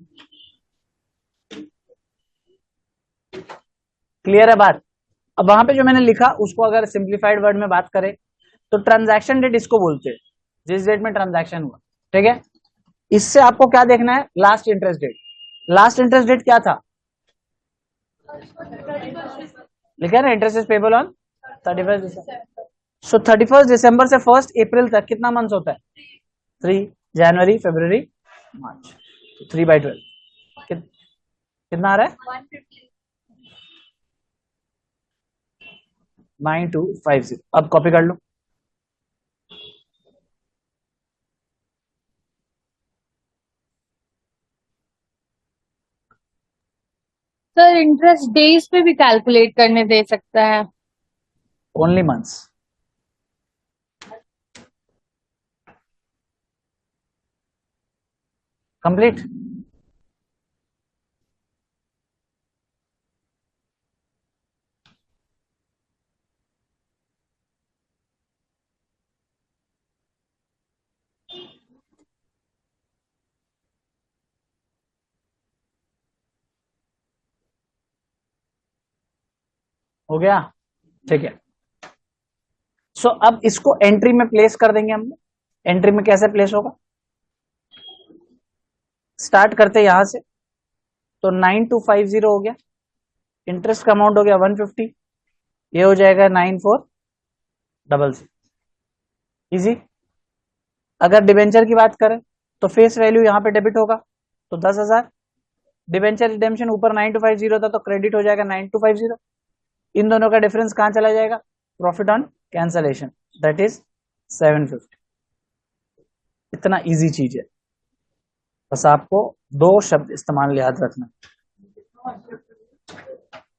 क्लियर है बात? अब वहां पे जो मैंने लिखा उसको अगर सिंप्लीफाइड वर्ड में बात करें तो ट्रांजैक्शन डेट इसको बोलते हैं, जिस डेट में ट्रांजैक्शन हुआ। ठीक है, इससे आपको क्या देखना है, last interest date. Last interest date क्या था, लिखा है ना, interest is payable on 31 December. So 31 दिसंबर से 1 अप्रैल तक कितना मंथ्स होता है, 3 जनवरी फरवरी मार्च, 3/12 कितना आ रहा है, 9250। अब कॉपी कर लो। सर इंटरेस्ट डेज पे भी कैलकुलेट करने दे सकता है? Only months. कंप्लीट। हो गया, ठीक है। सो अब इसको एंट्री में प्लेस कर देंगे हम। एंट्री में कैसे प्लेस होगा, स्टार्ट करते हैं यहां से। तो 9250 हो गया, इंटरेस्ट का अमाउंट हो गया 150, ये हो जाएगा 9466। इजी। अगर डिबेंचर की बात करें तो फेस वैल्यू यहां पे डेबिट होगा तो 10,000। डिबेंचर रिडेम्पशन ऊपर 9250 था तो क्रेडिट हो जाएगा 9250। इन दोनों का डिफरेंस कहां चला जाएगा, profit on cancellation, that is 750। इतना इजी चीज है, बस आपको 2 शब्द इस्तेमाल याद रखना।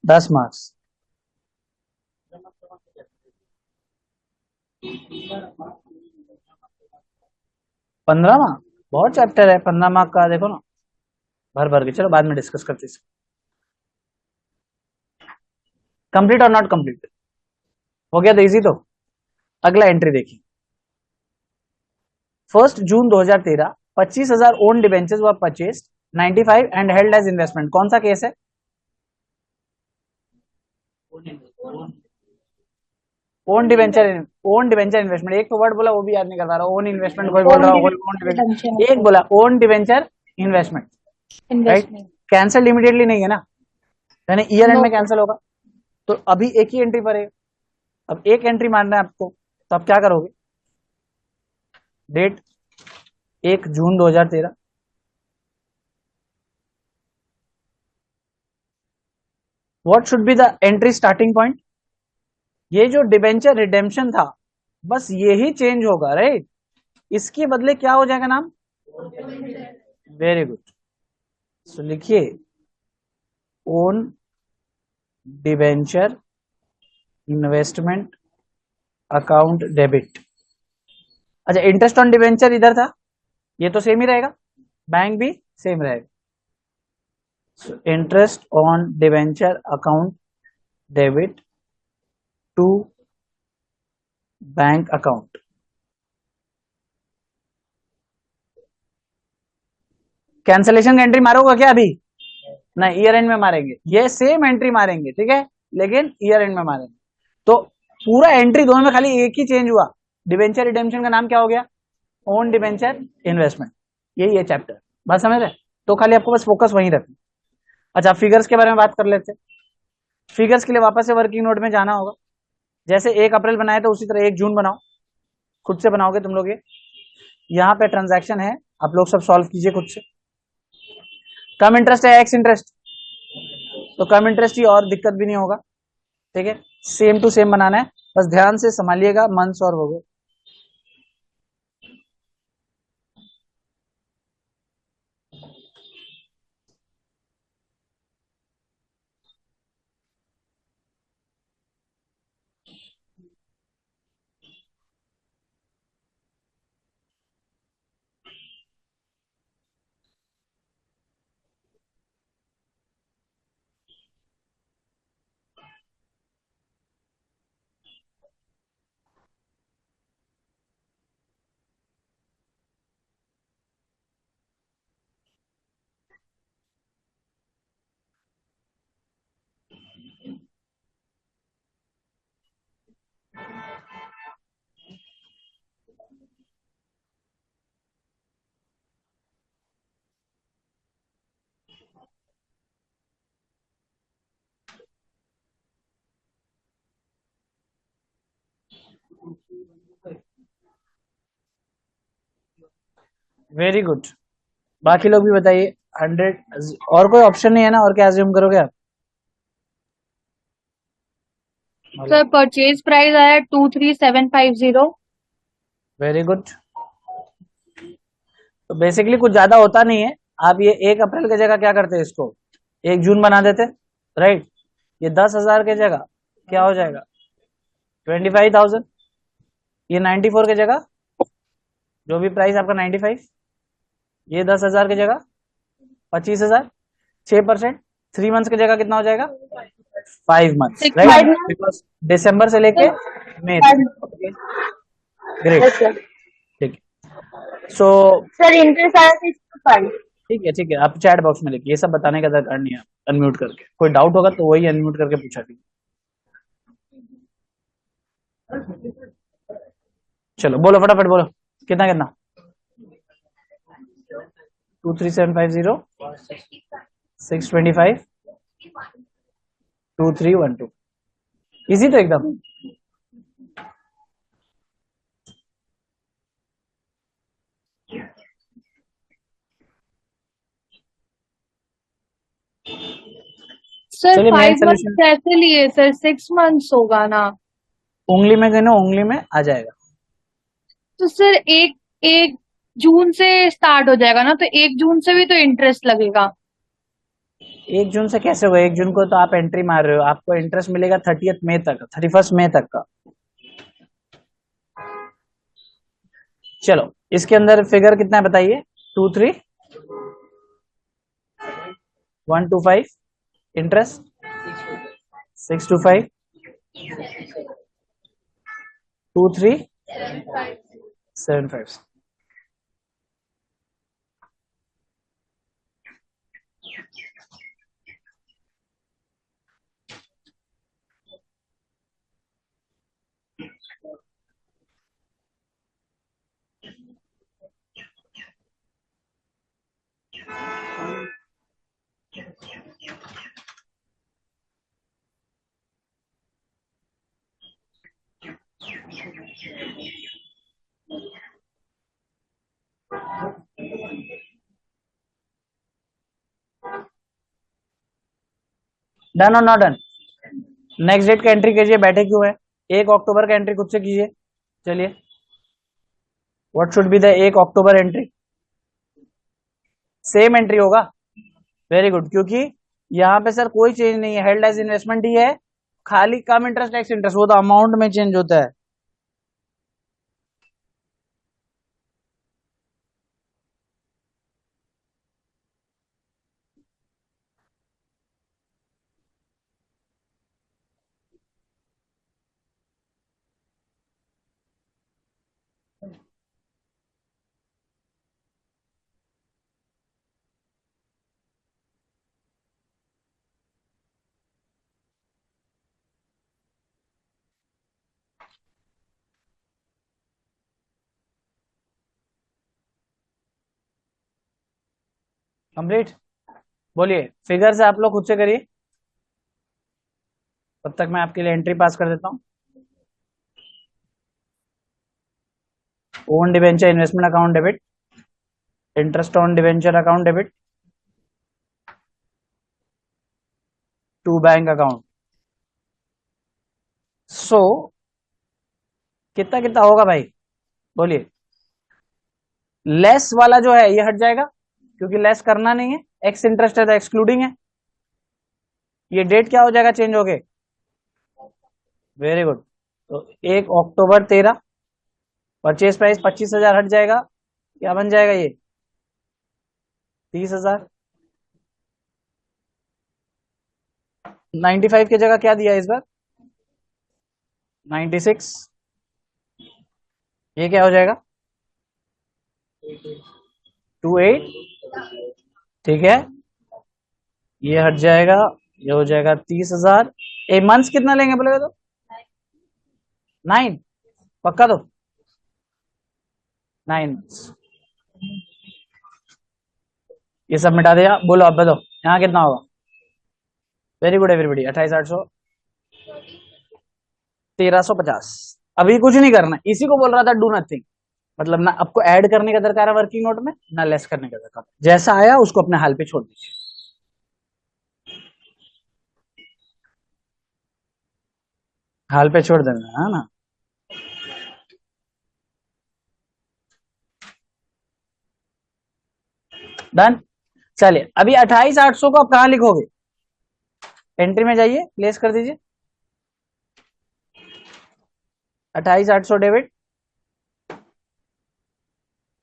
10 मार्क्स। 15 मार्क बहुत चैप्टर है, 15 मार्क का देखो ना, भर भर के। चलो बाद में डिस्कस करते हैं। कंप्लीट और नॉट कंप्लीट हो गया तो इजी। तो अगला एंट्री देखिए, 1 June 2013 25,000 own debentures were purchased 95 and held as investment. कौन सा केस है, ओन डिबेंचर इन्वेस्टमेंट। एक तो वर्ड बोला वो भी याद नहीं कर पा रहा, ओन इन्वेस्टमेंट कोई बोल रहा है, ओन डिबेंचर एक बोला, own debenture investment, right. Cancel immediately नहीं है ना, यानी ईयर एंड में कैंसिल होगा, तो अभी एक ही एंट्री पड़ेगा। अब एक एंट्री मारना है आपको, तो आप क्या करोगे, date 1 June 2013, what should be the entry starting point. ये जो डिबेंचर रिडेम्पशन था बस यही चेंज होगा, राइट। इसके बदले क्या हो जाएगा नाम, वेरी गुड। सो लिखिए own debenture investment account debit. अच्छा, इंटरेस्ट ऑन डिबेंचर इधर था, ये तो सेम ही रहेगा, बैंक भी सेम रहेगा। So interest on debenture account debit to bank account. Cancellation का एंट्री मारोगे क्या अभी, नहीं, ईयर एंड में मारेंगे। ये सेम एंट्री मारेंगे, ठीक है, लेकिन ईयर एंड में मारेंगे। तो पूरा एंट्री दोनों में खाली एक ही चेंज हुआ, डिबेंचर रिडेम्पशन का नाम क्या हो गया, ओन डिबेंचर इन्वेस्टमेंट, यही है चैप्टर। बात समझ रहे? तो खाली आपको बस फोकस वहीं रखना। अच्छा, फिगर्स के बारे में बात कर लेते हैं। फिगर्स के लिए वापस से वर्किंग नोट में जाना होगा। जैसे 1 अप्रैल बनाए तो उसी तरह 1 जून बनाओ, खुद से बनाओगे तुम लोग। ये यहाँ पे ट्रांजैक्शन है, आप लोग सब सॉल्व कीजिए खुद से। कम इंटरेस्ट है एक्स इंटरेस्ट, तो कम इंटरेस्ट ही, और दिक्कत भी नहीं होगा। ठीक है, सेम टू सेम बनाना है, बस ध्यान से संभालिएगा मंथ्स और वो। Very good. बाकी लोग भी बताइए। 100 और कोई ऑप्शन नहीं है ना? और क्या अज्यूम करोगे आप? सर परचेज प्राइस आया 23750। Very good. तो बेसिकली कुछ ज्यादा होता नहीं है। आप ये 1 अप्रैल की जगह क्या करते हैं, इसको 1 जून बना देते, राइट। ये 10,000 की जगह क्या हो जाएगा, 25,000। ये 94 की जगह, जो भी प्राइस आपका 95, ये 10,000 की जगह 25,000, 6%। 3 मंथ्स की जगह कितना हो जाएगा, 5 मंथ्स, 6 राइट, months। बिकॉज दिसंबर से लेके मई तक। ग्रेट, ठीक है। सो सर इंटरेस्ट आया 6 to 5। ठीक है, आप चैट बॉक्स में लिखिए, ये सब बताने का दरकार नहीं है। अनम्यूट करके कोई डाउट होगा तो वही अनम्यूट करके पूछा कीजिए। चलो बोलो फटाफट बोलो, कितना कितना? 23750, 625, 2312। इजी तो एकदम। सर चलिए मैं एक 5 months सोल्यूशन, कैसे लिए सर? 6 months होगा ना? उंगली में गिनो, उंगली में आ जाएगा। तो सर एक एक जून से स्टार्ट हो जाएगा ना, तो 1 जून से भी तो इंटरेस्ट लगेगा। 1 जून से कैसे होगा? 1 जून को तो आप एंट्री मार रहे हो, आपको इंटरेस्ट मिलेगा 30 मई तक, 31 मई तक का। चलो इसके अंदर फिगर कितना है बताइए। 23,125 इंटरेस्ट, 625, 23,75। डन और नॉट डन? नेक्स्ट डेट का एंट्री कीजिए, बैठे क्यों है? 1 अक्टूबर का एंट्री खुद से कीजिए। चलिए, what should be the 1 October entry? Same entry होगा। वेरी गुड, क्योंकि यहाँ पे सर कोई चेंज नहीं है, हेल्ड एज इन्वेस्टमेंट ही है, खाली कम इंटरेस्ट एक्स इंटरेस्ट, वो तो अमाउंट में चेंज होता है। कंप्लीट। बोलिए, फिगर से आप लोग खुद से करिए, तब तक मैं आपके लिए एंट्री पास कर देता हूं। Own debenture investment account debit, interest on debenture account debit to bank account. So कितना कितना होगा भाई, बोलिए। लेस वाला जो है ये हट जाएगा, क्योंकि लेस करना नहीं है, एक्स इंटरेस्ट है तो एक्सक्लूडिंग है। ये डेट क्या हो जाएगा, चेंज हो गए। Very good. तो 1 अक्टूबर 13, परचेज प्राइस 25,000 हट जाएगा, क्या बन जाएगा ये 30,000। 95 की जगह क्या दिया इस बार, 96। ये क्या हो जाएगा 28, ठीक है। ये हट जाएगा, ये हो जाएगा 30,000। ए मंथ्स कितना लेंगे बोलेगा तो 9, पक्का तो 9 मंथ्स। ये सब मिटा दिया, बोलो अब बताओ यहाँ कितना होगा। Very good everybody, 28,800, 1,350। अभी कुछ नहीं करना, इसी को बोल रहा था डू नथिंग। मतलब ना आपको ऐड करने का दरकार है वर्किंग नोट में, ना लेस करने का दरकार, जैसा आया उसको अपने हाल पे छोड़ दीजिए। हाल पे छोड़ देना है ना। डन। चलिए अभी 28,800 को आप कहां लिखोगे, एंट्री में जाइए, प्लेस कर दीजिए 28,800 डेबिट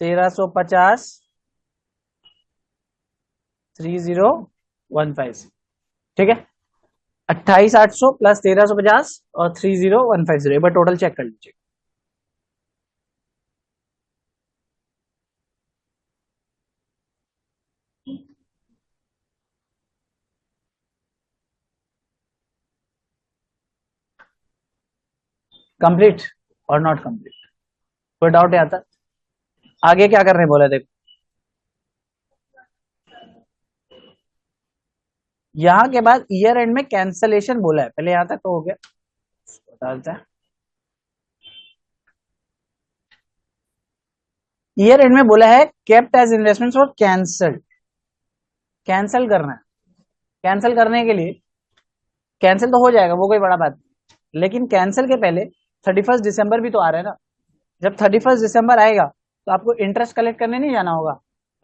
1,350 30,150, ठीक है। 28,800 प्लस 1,350 और 30,150, एक बार टोटल चेक कर लीजिए। कंप्लीट और नॉट कंप्लीट, कोई डाउट है आता। आगे क्या करने बोला देखो, यहां के बाद ईयर एंड में कैंसलेशन बोला है, पहले यहां तक तो हो गया, बता देते हैं। ईयर एंड में बोला है केप्ट एज इन्वेस्टमेंट्स और कैंसल्ड, कैंसिल करना है। कैंसिल करने के लिए, कैंसिल तो हो जाएगा वो कोई बड़ा बात नहीं, लेकिन कैंसिल के पहले 31 दिसंबर भी तो आ रहा है ना। जब 31 दिसंबर आएगा तो आपको इंटरेस्ट कलेक्ट करने नहीं जाना होगा,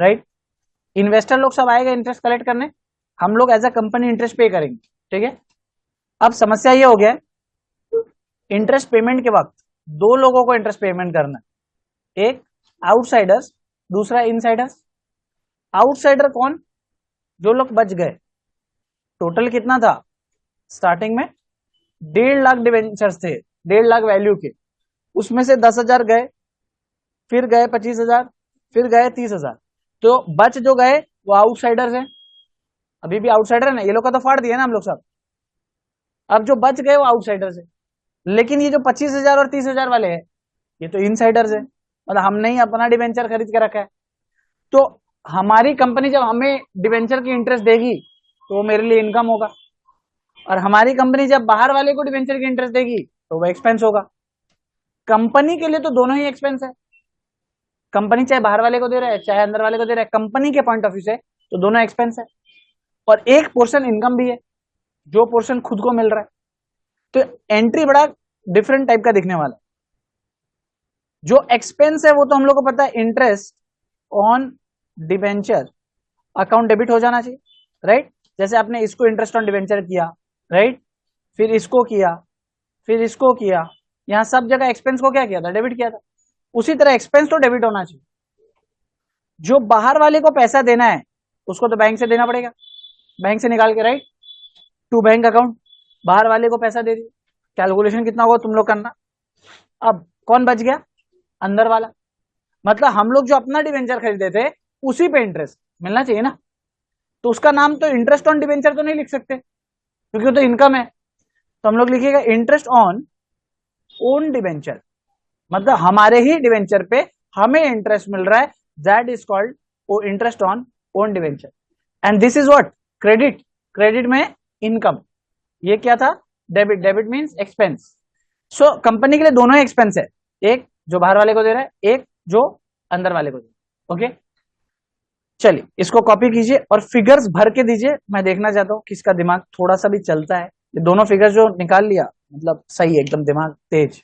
राइट। इन्वेस्टर लोग सब आएगा इंटरेस्ट कलेक्ट करने, हम लोग एज अ कंपनी इंटरेस्ट पे करेंगे, ठीक है। अब समस्या ये हो गया, इंटरेस्ट पेमेंट के वक्त दो लोगों को इंटरेस्ट पेमेंट करना है, एक आउटसाइडर्स, दूसरा इनसाइडर्स। आउटसाइडर कौन, जो लोग बच गए। टोटल कितना था स्टार्टिंग में, 1.5 लाख डिवेंचर्स थे, 1.5 लाख वैल्यू के, उसमें से 10,000 गए, फिर गए 25,000, फिर गए 30,000, तो बच जो गए वो आउटसाइडर्स हैं। अभी भी आउटसाइडर है ना, ये लोग का तो फाड़ दिया ना हम लोग सब। अब जो बच गए वो आउटसाइडर्स है, लेकिन ये जो 25,000 और 30,000 वाले हैं ये तो इनसाइडर्स है, मतलब हमने ही अपना डिवेंचर खरीद के रखा है। तो हमारी कंपनी जब हमें डिवेंचर की इंटरेस्ट देगी तो वो मेरे लिए इनकम होगा, और हमारी कंपनी जब बाहर वाले को डिवेंचर की इंटरेस्ट देगी तो वो एक्सपेंस होगा। कंपनी के लिए तो दोनों ही एक्सपेंस है, कंपनी चाहे बाहर वाले को दे रहा है चाहे अंदर वाले को दे रहा है, कंपनी के पॉइंट ऑफ व्यू से तो दोनों एक्सपेंस है, और एक पोर्शन इनकम भी है, जो पोर्शन खुद को मिल रहा है। तो एंट्री बड़ा डिफरेंट टाइप का दिखने वाला है। जो एक्सपेंस है वो तो हम लोग को पता है, interest on debenture account debit हो जाना चाहिए, राइट। जैसे आपने इसको इंटरेस्ट ऑन डिवेंचर किया, राइट, फिर इसको किया, फिर इसको किया, यहां सब जगह एक्सपेंस को क्या किया था, डेबिट किया था। उसी तरह एक्सपेंस तो डेबिट होना चाहिए। जो बाहर वाले को पैसा देना है उसको तो बैंक से देना पड़ेगा, बैंक से निकाल के, राइट, टू बैंक अकाउंट, बाहर वाले को पैसा दे दिया। कैलकुलेशन कितना होगा तुम लोग करना। अब कौन बच गया, अंदर वाला, मतलब हम लोग जो अपना डिवेंचर खरीदे थे उसी पे इंटरेस्ट मिलना चाहिए ना। तो उसका नाम तो इंटरेस्ट ऑन डिवेंचर तो नहीं लिख सकते, क्योंकि वो तो इनकम है। तो हम लोग लिखिएगा इंटरेस्ट ऑन ओन डिवेंचर, मतलब हमारे ही डिवेंचर पे हमें इंटरेस्ट मिल रहा है, that is called interest on own debenture. And this is what, credit. Credit में इनकम, ये क्या था, debit. Debit means expense. So company के लिए दोनों ही एक्सपेंस है, एक जो बाहर वाले को दे रहा है, एक जो अंदर वाले को दे रहा है। ओके, चलिए इसको कॉपी कीजिए और फिगर्स भर के दीजिए। मैं देखना चाहता हूं किसका दिमाग थोड़ा सा भी चलता है। ये दोनों फिगर जो निकाल लिया मतलब सही है, एकदम दिमाग तेज।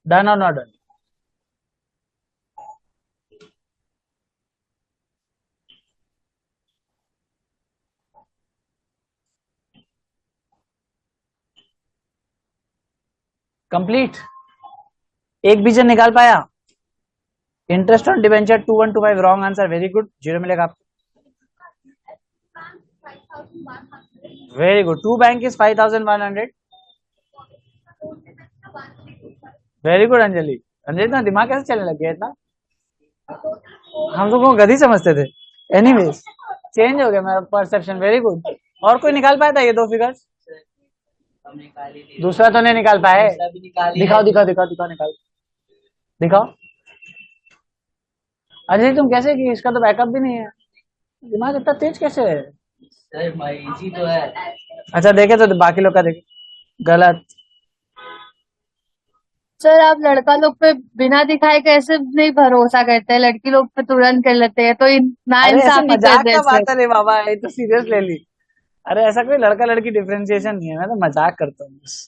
डन और नॉट डन? कंप्लीट। एक भी जन निकाल पाया? Interest on debenture 2125 wrong answer, very good, zero मिलेगा आपको। Very good, to bank is 5100। Very good Anjali. Anjali इतना दिमाग कैसे चलने लग गया इतना, हम लोग को गधी समझते थे। एनीवेज चेंज हो गया मेरा परसेप्शन, वेरी गुड। और कोई निकाल पाया था ये दो फिगर्स? हम निकाल ही लिए। दूसरा तो नहीं निकाल पाए। दूसरा भी निकाल ही दिखाओ है। दिखाओ दिखाओ दिखाओ, निकाल दिखाओ। अजय तुम कैसे की, इसका तो बैकअप भी नहीं है। दिमाग इतना तेज कैसे है? सर भाई इजी तो है। अच्छा देखे तो बाकी लोग का देखे, गलत। सर आप लड़का लोग पे बिना दिखाए कैसे नहीं भरोसा करते हैं, लड़की लोग पे तुरंत कर लेते हैं, तो ना अरे ऐसे इंसाफी कर मजाक रहे का हैं सर। बात है रे बाबा, ये तो सीरियस ले ली। अरे ऐसा कोई लड़का लड़की डिफरेंशिएशन नहीं है, मैं तो मजाक करता हूँ बस।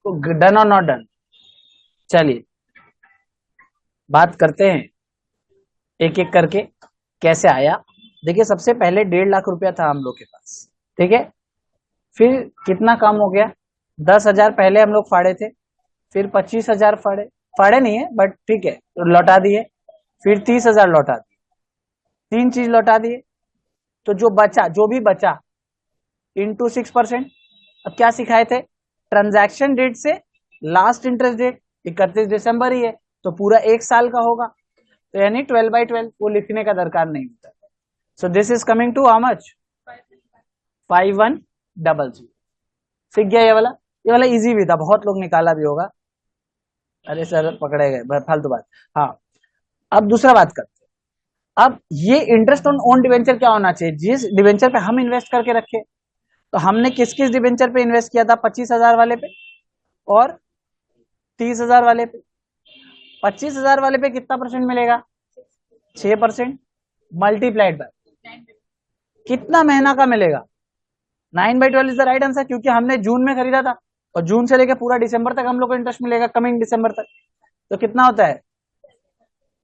तो डन और नॉट डन? चलिए बात करते हैं एक एक करके कैसे आया। देखिए सबसे पहले 1.5 लाख रुपया था हम लोग के पास, ठीक है। फिर कितना काम हो गया, 10,000 पहले हम लोग फाड़े थे, फिर 25,000 फाड़े, फाड़े नहीं है बट ठीक है, तो लौटा दिए। फिर 30,000 लौटा दिए, तीन चीज लौटा दिए। तो जो बचा, जो भी बचा इंटू 6%। अब क्या सिखाए थे, ट्रांजैक्शन डेट से लास्ट इंटरेस्ट डेट 31 दिसंबर ही है, तो पूरा एक साल का होगा, तो यानी 12/12, वो लिखने का दरकार नहीं होता। So this is coming to how much, 5100। सीख गया ये वाला? ये वाला इजी भी था, बहुत लोग निकाला भी होगा। अरे सर पकड़े गए, फालतू बात। हाँ, अब दूसरा बात करते हैं। अब ये इंटरेस्ट ऑन ओन डिवेंचर क्या होना चाहिए, जिस डिवेंचर पे हम इन्वेस्ट करके रखे। तो हमने किस किस डिवेंचर पे इन्वेस्ट किया था, 25,000 वाले पे और 30,000 वाले पे। 25,000 वाले पे कितना परसेंट मिलेगा, 6%, मल्टीप्लाइड बाय कितना महीना का मिलेगा, 9/12 इज द राइट आंसर, क्योंकि हमने जून में खरीदा था और जून से लेकर पूरा दिसंबर तक हम लोग को इंटरेस्ट मिलेगा, कमिंग दिसंबर तक। तो कितना होता है,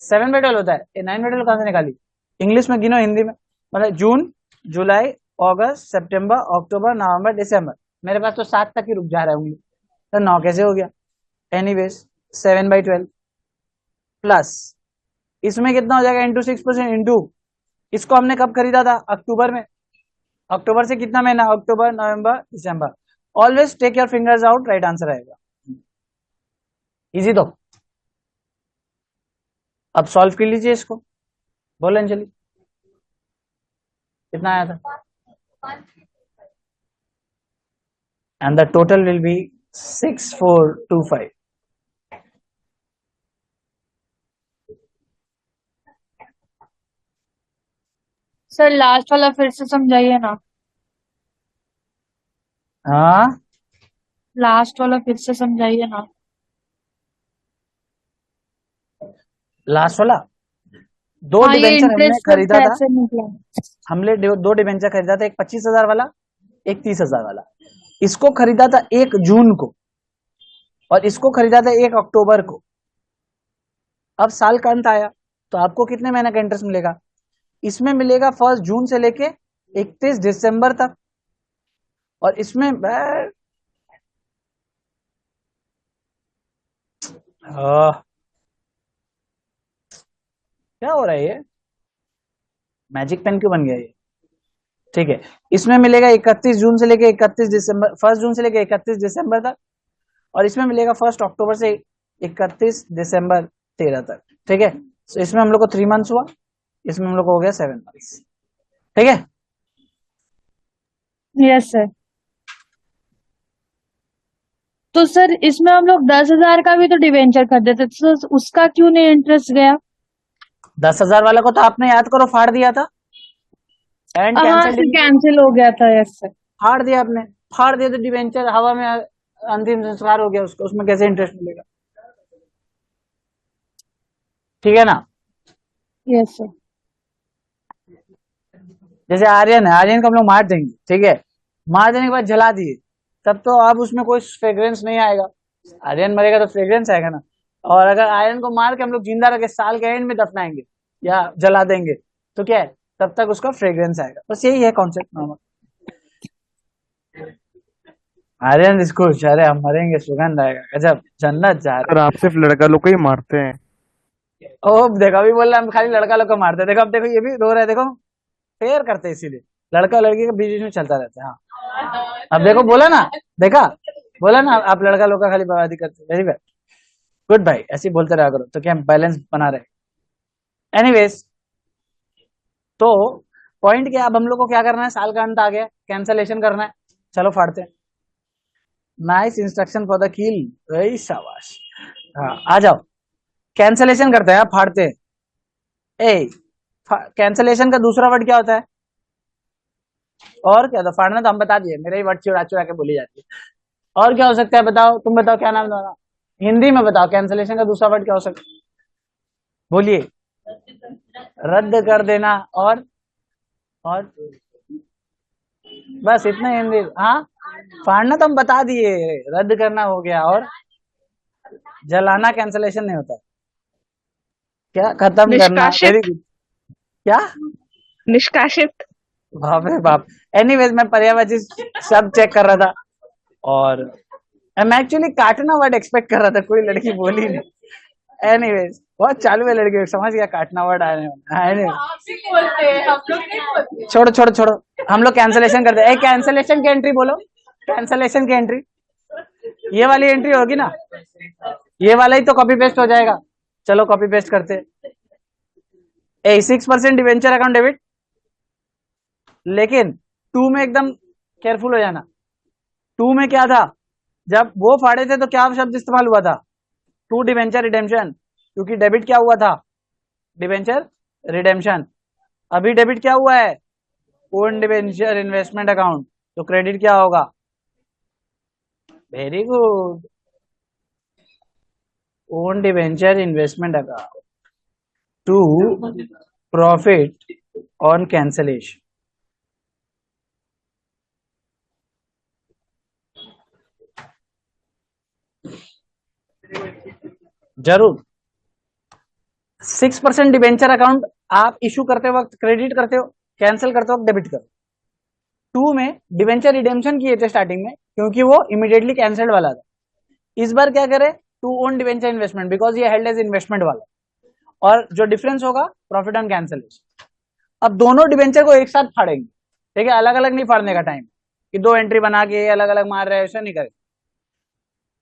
7/12 होता है। ये 9/12 कहां से निकाली, इंग्लिश में गिनो, हिंदी में मतलब जून, जुलाई, अगस्त, सितंबर, अक्टूबर, नवंबर, दिसंबर। मेरे पास तो 7 तक ही रुक जा रहा है उंगली, तो 9 कैसे हो गया। एनीवेज 7/12 प्लस इसमें कितना हो जाएगा, इंटू 6%, इंटू इसको हमने कब खरीदा था, अक्टूबर में। अक्टूबर से कितना महीना, अक्टूबर, नवंबर, दिसंबर। Always take your fingers out, right answer आएगा। इजी तो। अब सॉल्व कर लीजिए इसको, बोल अंजलि कितना आया था, and the total will be 6425। Sir last वाला फिर से समझाइए ना, हाँ, लास्ट वाला फिर से समझाइए ना। लास्ट वाला, दो हाँ, ये डिबेंचर हमने इंटरेस्ट खरीदा था, कैसे निकला? हमने दो डिबेंचर खरीदा था, एक 25,000 वाला, एक 30,000 वाला। इसको खरीदा था 1 जून को और इसको खरीदा था 1 अक्टूबर को। अब साल का अंत आया तो आपको कितने महीने का इंटरेस्ट मिलेगा? इसमें मिलेगा 1 जून से लेके 31 दिसंबर तक, और इसमें क्या हो रहा है ये, मैजिक पेन क्यों बन गया ये? ठीक है, इसमें मिलेगा 31 जून से लेके 31 दिसंबर, 1 जून से लेके 31 दिसंबर तक, और इसमें मिलेगा 1 अक्टूबर से 31 दिसंबर 13 तक। ठीक है, तो इसमें हम लोग को 3 मंथ्स हुआ, इसमें हम लोग को हो गया 7 मंथ्स। ठीक है, यस सर। तो सर इसमें हम लोग 10,000 का भी तो डिवेंचर खरीदे थे, तो उसका क्यों नहीं इंटरेस्ट गया? 10,000 वाला को तो आपने याद करो फाड़ दिया था, एंड हाँ कैंसिल, सर, कैंसिल हो गया था। Yes sir. फाड़ दिया आपने, फाड़ दिया तो डिवेंचर हवा में अंतिम संस्कार हो गया उसको, उसमें कैसे इंटरेस्ट मिलेगा? ठीक है ना? Yes sir. जैसे आर्यन है, आर्यन को हम लोग मार देंगे, ठीक है, मार देने के बाद जला दिए, तब तो अब उसमें कोई फ्रेग्रेंस नहीं आएगा, आर्यन मरेगा तो फ्रेग्रेंस आएगा ना। और अगर आर्यन को मार के हम लोग जिंदा रख के साल के एंड में दफनाएंगे या जला देंगे तो क्या है, तब तक उसका फ्रेग्रेंस आएगा। बस यही है कॉन्सेप्ट नॉर्मल। आर्यन इसको, अरे हम मरेंगे, सुगंध आएगा, गजब, जन्नत जा सर रहे। आप सिर्फ लड़का लोग को ही मारते हैं। ओ देखो, अभी बोल रहा हम खाली लड़का लोग को मारते हैं। देखो अब देखो, ये भी रो रहा है, देखो फेयर करते हैं, इसीलिए लड़का और लड़की के बीच में चलता रहता है। हाँ, अब देखो, बोला ना, देखा, बोला ना, आप लड़का लोग का खाली बर्बादी करते हैं। वेरी वेल, गुड भाई, ऐसे ही बोलते रहा करो तो क्या बैलेंस बना रहे। एनीवेज, तो पॉइंट क्या, अब हम लोग को क्या करना है, साल का अंत आ गया, कैंसलेशन करना है, चलो फाड़ते हैं। Nice instruction for the kill, very शाबाश। हाँ, आ जाओ, कैंसलेशन करते हैं, फाड़ते हैं। ए, कैंसलेशन का दूसरा वर्ड क्या होता है? और क्या था, फाड़ना तो हम बता दिए, मेरे ही वर्ड चुरा चुरा के बोली जाती है। और क्या हो सकता है, बताओ, तुम बताओ, क्या नाम था हिंदी में, बताओ कैंसलेशन का दूसरा वर्ड क्या हो सकता है, बोलिए। रद्द कर देना, और बस इतना हिंदी। हाँ, फाड़ना तो हम बता दिए, रद्द करना हो गया, और जलाना कैंसलेशन नहीं होता। क्या, खत्म करना, वेरी निष्कासित। गुड। क्या, निष्कासित। बाप रे बाप। एनीवेज, मैं पर्यायवाची शब्द चेक कर रहा था, और मैं एक्चुअली काटना वर्ड एक्सपेक्ट कर रहा था, कोई लड़की बोली नहीं। एनीवेज, बहुत चालू है लड़की, समझ गया काटना वर्ड आने वाला। छोड़ो छोड़ो छोड़ो, हम लोग कैंसलेशन करते हैं। कैंसलेशन की एंट्री बोलो, कैंसलेशन की एंट्री, ये वाली एंट्री होगी ना, ये वाला ही तो कॉपी पेस्ट हो जाएगा। चलो कॉपी पेस्ट करते। 6% डिवेंचर अकाउंट डेबिट, लेकिन 2 में एकदम केयरफुल हो जाना। 2 में क्या था, जब वो फाड़े थे तो क्या शब्द इस्तेमाल हुआ था? टू डिवेंचर रिडेम्पशन, क्योंकि डेबिट क्या हुआ था, डिवेंचर रिडेम्पशन। अभी डेबिट क्या हुआ है, ओन डिवेंचर इन्वेस्टमेंट अकाउंट, तो क्रेडिट क्या होगा? Very good, own debenture investment account to profit on cancellation. जरूर। 6% डिवेंचर अकाउंट आप इशू करते वक्त क्रेडिट करते हो, कैंसिल करते वक्त डेबिट करो। 2 में डिवेंचर रिडेम्पशन किए थे स्टार्टिंग में, क्योंकि वो इमीडिएटली कैंसिल्ड वाला था। इस बार क्या करे, to own debenture investment, because ये हेल्ड एज इन्वेस्टमेंट वाला, और जो डिफरेंस होगा प्रॉफिट ऑन कैंसिलेशन। अब दोनों डिवेंचर को एक साथ फाड़ेंगे, ठीक है, अलग अलग नहीं फाड़ने का टाइम, कि 2 एंट्री बना के अलग अलग मार रहे हैं, ऐसा नहीं करें।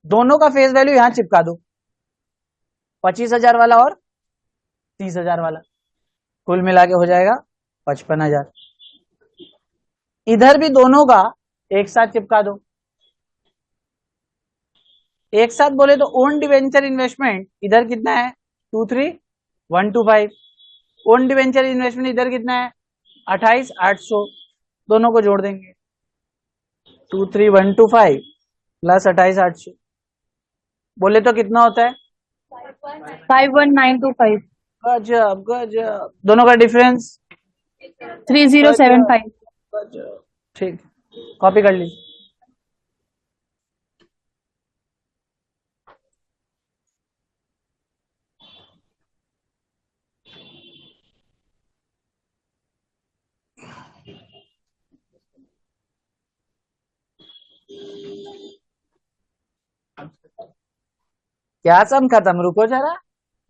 दोनों का फेस वैल्यू यहां चिपका दो, 25,000 वाला और 30,000 वाला, कुल मिला के हो जाएगा 55,000। इधर भी दोनों का एक साथ चिपका दो। एक साथ बोले तो ओन डिवेंचर इन्वेस्टमेंट इधर कितना है, 23,125। ओन डिवेंचर इन्वेस्टमेंट इधर कितना है, 28,800 दोनों को जोड़ देंगे 23,125 प्लस 28,800 बोले तो कितना होता है 51925 गजब गजब दोनों का डिफरेंस 3075 गजब ठीक कॉपी कर लीजिए क्या सम खत्म रुको जरा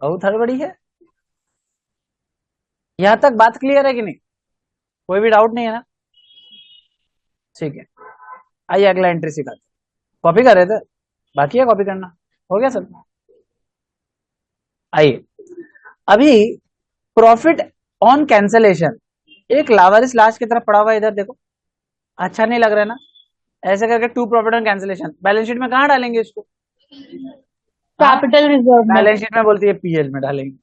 बहुत हड़बड़ी है यहां तक बात क्लियर है कि नहीं कोई भी डाउट नहीं है ना ठीक है आइए अगला एंट्री सिखाते कॉपी कर रहे थे बाकी है कॉपी करना हो गया सब आइए अभी प्रॉफिट ऑन कैंसलेशन एक लावारिस लास्ट की तरफ पड़ा हुआ है इधर देखो अच्छा नहीं लग रहा है ना ऐसे करके to profit on cancellation balance sheet में कहाँ डालेंगे इसको कैपिटल रिजर्व में बैलेंस शीट में बोलती है पीएल में डालेंगे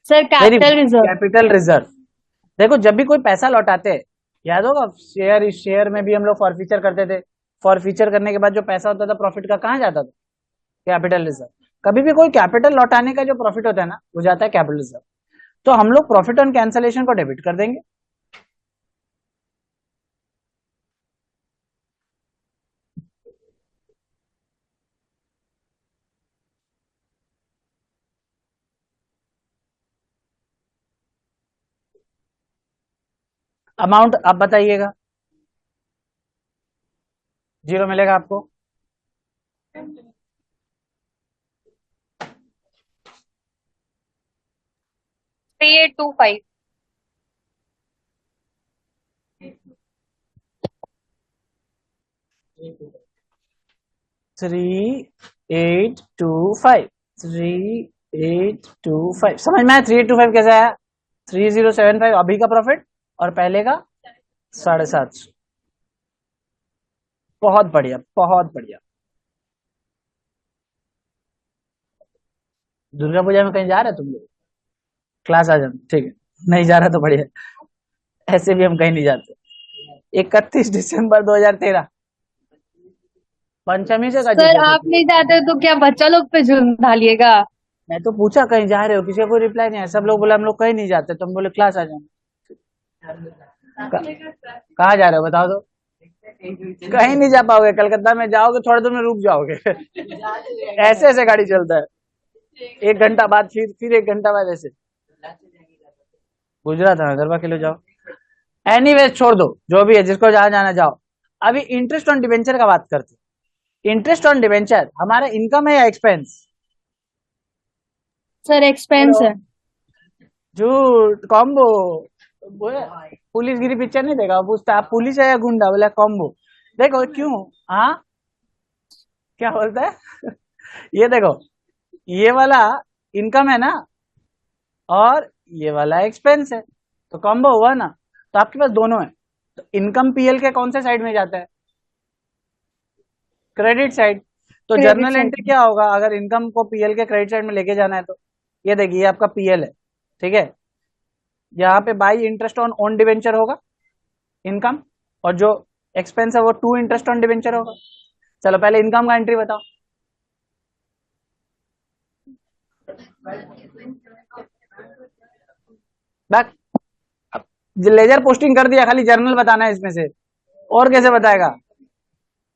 sir capital reserve capital reserve देखो जब भी कोई पैसा लौटाते हैं याद होगा शेयर में भी हम लोग फॉरफीचर करते थे फॉरफीचर करने के बाद जो पैसा होता था प्रॉफिट का कहाँ जाता था कैपिटल रिजर्व कभी भी कोई कैपिटल लौटाने का जो प्रॉफिट होता है ना वो जाता है कैपिटल रिजर्व तो हम लोग प्रॉफिट ऑन कैंसलेशन को डेबिट कर देंगे अमाउंट अब बताइएगा जीरो मिलेगा आपको 3825 3825 3825 समझ में आया 3825 कैसे आया 3075 अभी का प्रॉफिट और पहले का 750 बहुत बढ़िया बहुत बढ़िया दुर्गा पूजा में कहीं जा रहे तुम लोग क्लास आ जाना ठीक है नहीं जा रहा तो बढ़िया ऐसे भी हम कहीं नहीं जाते 31 दिसंबर 2013 पंचमी से का सर आप नहीं जाते तो क्या बच्चा लोग पे जुर्म डालिएगा मैं तो पूछा कहीं जा रहे हो किसी का कोई रिप्लाई नहीं है सब लोग बोले हम लोग कहीं नहीं जाते तुम बोले क्लास आ जाना कहाँ जा रहे हो बताओ तो कहीं नहीं जा पाओगे कलकत्ता में जाओगे थोड़े दूर में रुक जाओगे ऐसे ऐसे गाड़ी चलता है 1 घंटा बाद फिर 1 घंटा बाद ऐसे गुजरात है गरबा के लिए जाओ एनीवेज छोड़ दो जो भी है जिसको जहां जाना जाओ अभी इंटरेस्ट ऑन डिवेंचर का बात करते इंटरेस्ट ऑन डिवेंचर हमारा इनकम है या एक्सपेंस सर एक्सपेंस है झूठ कॉम्बो पुलिस गिरी पिक्चर नहीं देखा पूछता आप पुलिस है या गुंडा बोला कॉम्बो देखो क्यों हाँ क्या बोलता है ये देखो ये वाला इनकम है ना और ये वाला एक्सपेंस है तो कॉम्बो हुआ ना तो आपके पास दोनों है तो इनकम पीएल के कौन से साइड में जाता है क्रेडिट साइड तो Credit जर्नल side एंट्री क्या होगा अगर इनकम को पीएल के क्रेडिट साइड में लेके जाना है तो ये देखिए ये आपका पीएल है ठीक है यहाँ पे by interest on own debenture होगा इनकम और जो एक्सपेंस है वो टू इंटरेस्ट ऑन डिवेंचर होगा चलो पहले इनकम का एंट्री बताओ बैक लेजर पोस्टिंग कर दिया खाली जर्नल बताना है इसमें से और कैसे बताएगा